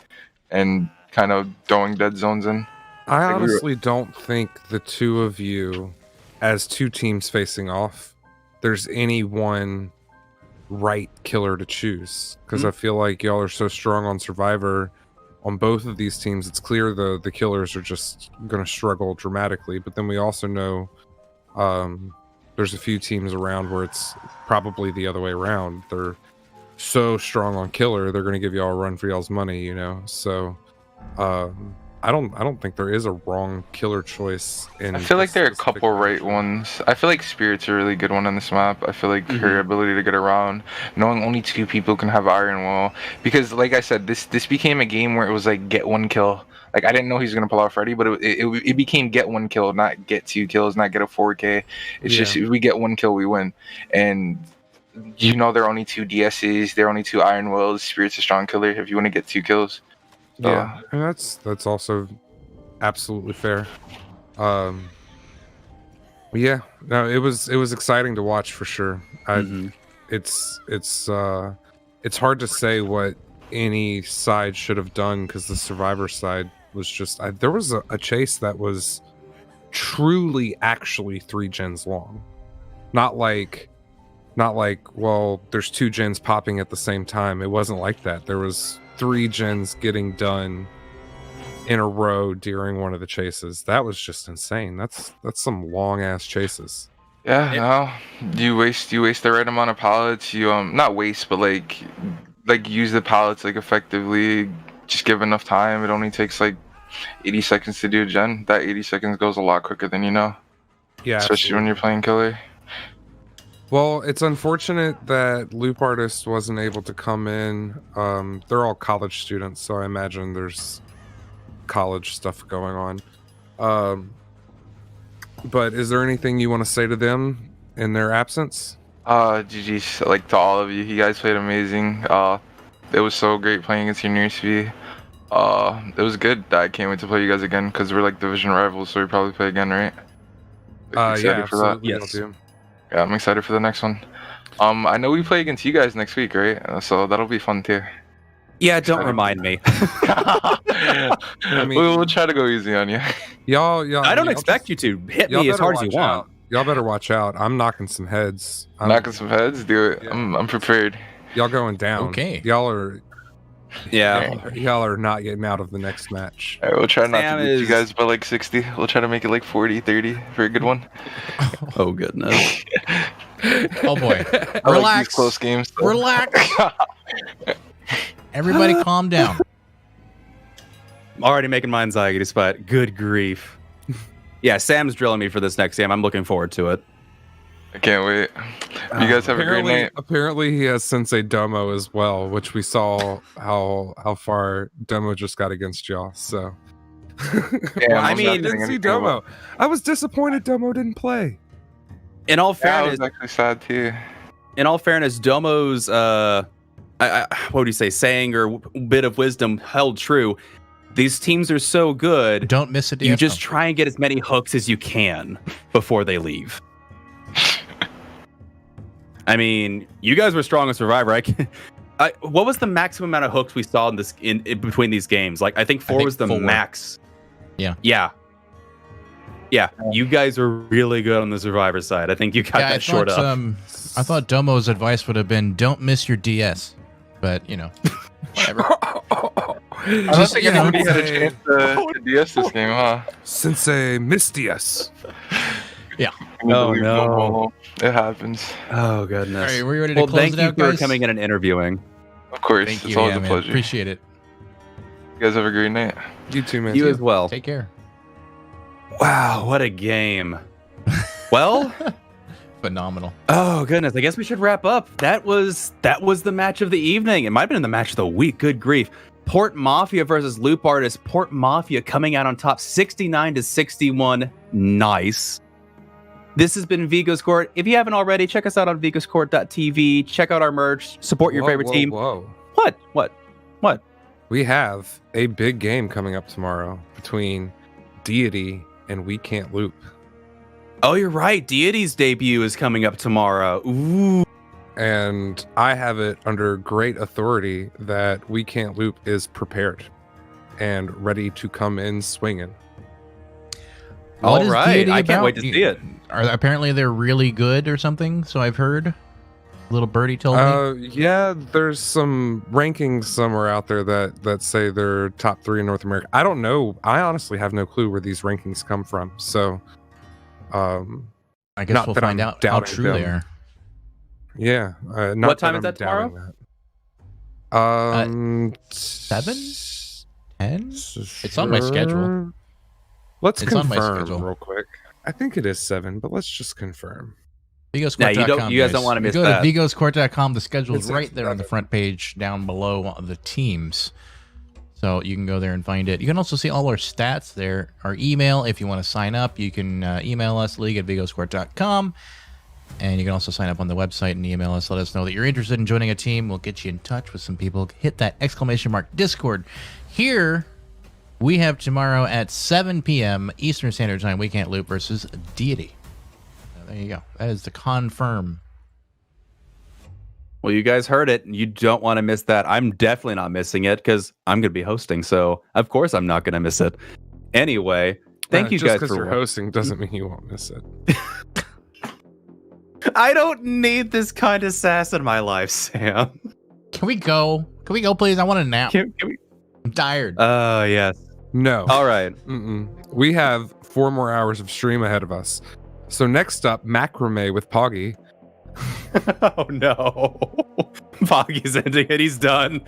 and kind of throwing dead zones in. I honestly don't think the two of you, as two teams facing off, there's any one right killer to choose. Because I feel like y'all are so strong on Survivor on both of these teams. It's clear the killers are just going to struggle dramatically. But then we also know there's a few teams around where it's probably the other way around. They're so strong on killer, they're going to give y'all a run for y'all's money, you know? So I don't think there is a wrong killer choice. I feel like there are a couple right ones. I feel like Spirit's a really good one on this map. I feel like her ability to get around, knowing only 2 people can have Iron Will, because like I said, this became a game where it was like get 1 kill. Like I didn't know he was gonna pull out Freddy, but it became get 1 kill, not get 2 kills, not get a 4K. It's just if we get 1 kill, we win. And you know, there are only 2 DSs, there are only 2 Iron Wills. Spirit's a strong killer if you want to get 2 kills. Yeah, and that's also absolutely fair. Yeah, no, it was exciting to watch for sure. It's hard to say what any side should have done, because the Survivor side was just there was a chase that was truly actually 3 gens long, not like well, there's 2 gens popping at the same time. It wasn't like that. There was 3 gens getting done in a row during one of the chases. That was just insane. That's some long ass chases. Yeah, no, you waste the right amount of pallets. You not waste, but like use the pallets like effectively. Just give enough time. It only takes like 80 seconds to do a gen. That 80 seconds goes a lot quicker than you know. Yeah, especially when you're playing killer. Well, it's unfortunate that Loop Artist wasn't able to come in. They're all college students, so I imagine there's college stuff going on. But is there anything you want to say to them in their absence? GG's, like to all of you. You guys played amazing. It was so great playing against your University. It was good. I can't wait to play you guys again, because we're like division rivals, so we probably play again, right? Yeah, for that. Yes. Yeah, I'm excited for the next one. I know we play against you guys next week, right? So that'll be fun too. Yeah, don't remind me. I mean, we'll try to go easy on you. Y'all. I don't expect you to hit me as hard as you want. Y'all better watch out. I'm knocking some heads. Knocking some heads? Do it. Yeah. I'm prepared. Y'all going down. Okay. Y'all are Yeah. y'all are not getting out of the next match. All right, we'll try not Sam to beat you guys by like 60. We'll try to make it like 40, 30 for a good one. Oh goodness. Oh boy. I like Relax. these close games. So. Relax. Everybody calm down. I'm already making my anxiety spot. Good grief. Yeah, Sam's drilling me for this next game. I'm looking forward to it. I can't wait. You guys have a great night. Apparently he has Sensei Domo as well, which we saw how far Domo just got against y'all. So Yeah, I mean, I didn't see Domo. I was disappointed Domo didn't play. In all Yeah, I fairness, was actually sad too. in all fairness, Domo's what would you say, saying or bit of wisdom held true. These teams are so good. Don't miss a day. You just try and get as many hooks as you can before they leave. I mean, you guys were strong in Survivor. What was the maximum amount of hooks we saw in between these games? Like, I think 4 was the 4. max. Yeah. You guys were really good on the Survivor side. I think you got that short up. I thought Domo's advice would have been, don't miss your DS. But, you know, whatever. I don't think anybody had a chance to DS this game, huh? Sensei Mistius. Yeah. Oh, no. It happens. Oh, goodness. All right, we ready to close thank it you out, for guys? coming in and interviewing. Of course. Thank It's you. always Yeah, a man. pleasure. Appreciate it. You guys have a great night. You too, man. You as well. Take care. Wow, what a game. Well, Phenomenal. oh goodness, I guess we should wrap up. That was the match of the evening. It might have been the match of the week. Good grief. Port Mafia versus Loop Artist. Port Mafia coming out on top 69-61. Nice. This has been Vigo's Court. If you haven't already, check us out on vigoscourt.tv. Check out our merch. Support your favorite team. Whoa. What? We have a big game coming up tomorrow between Deity and We Can't Loop. Oh, you're right. Deity's debut is coming up tomorrow. Ooh. And I have it under great authority that We Can't Loop is prepared and ready to come in swinging. What All is right. Deity I can't about? wait to see it. Apparently they're really good or something, so I've heard. Little birdie told me. Yeah, there's some rankings somewhere out there that say they're top 3 in North America. I don't know. I honestly have no clue where these rankings come from. So, I guess not we'll that find I'm out how doubting true them. they are. Yeah. Not What time is I'm that tomorrow? doubting that. 7? 10? It's on my schedule. Let's It's on my confirm schedule. real quick. I think it is 7, but let's just confirm. Vigoscourt.com. You guys don't want to miss go that. to vigoscourt.com. The schedule is It's right there on the front page down below the teams. So you can go there and find it. You can also see all our stats there. Our email, if you want to sign up, you can email us, league@vigoscourt.com. And you can also sign up on the website and email us. Let us know that you're interested in joining a team. We'll get you in touch with some people. Hit that ! Discord. Here, we have tomorrow at 7 p.m. Eastern Standard Time, We Can't Loop versus Deity. There you go. That is the confirm. Well, you guys heard it. You don't want to miss that. I'm definitely not missing it because I'm going to be hosting. So, of course, I'm not going to miss it. Anyway, thank you just guys because for you're hosting doesn't mean you won't miss it. I don't need this kind of sass in my life, Sam. Can we go? Can we go, please? I want a nap. Can we? I'm tired. Yes. No. All right. We have 4 more hours of stream ahead of us. So next up, macrame with Poggy. Oh no. Foggy's ending it. He's done.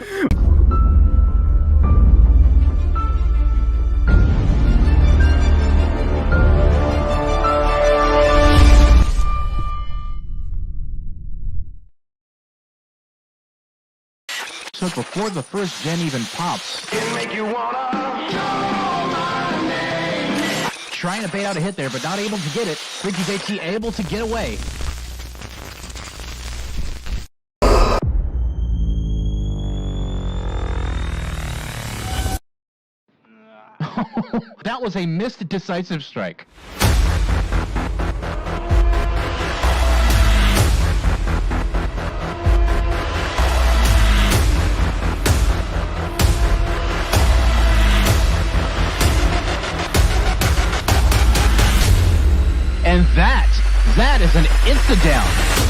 So before the first gen even pops, It make you wanna call my name. trying to bait out a hit there, but not able to get it. Freaky's AT able to get away. That was a missed decisive strike. And that is an insta-down.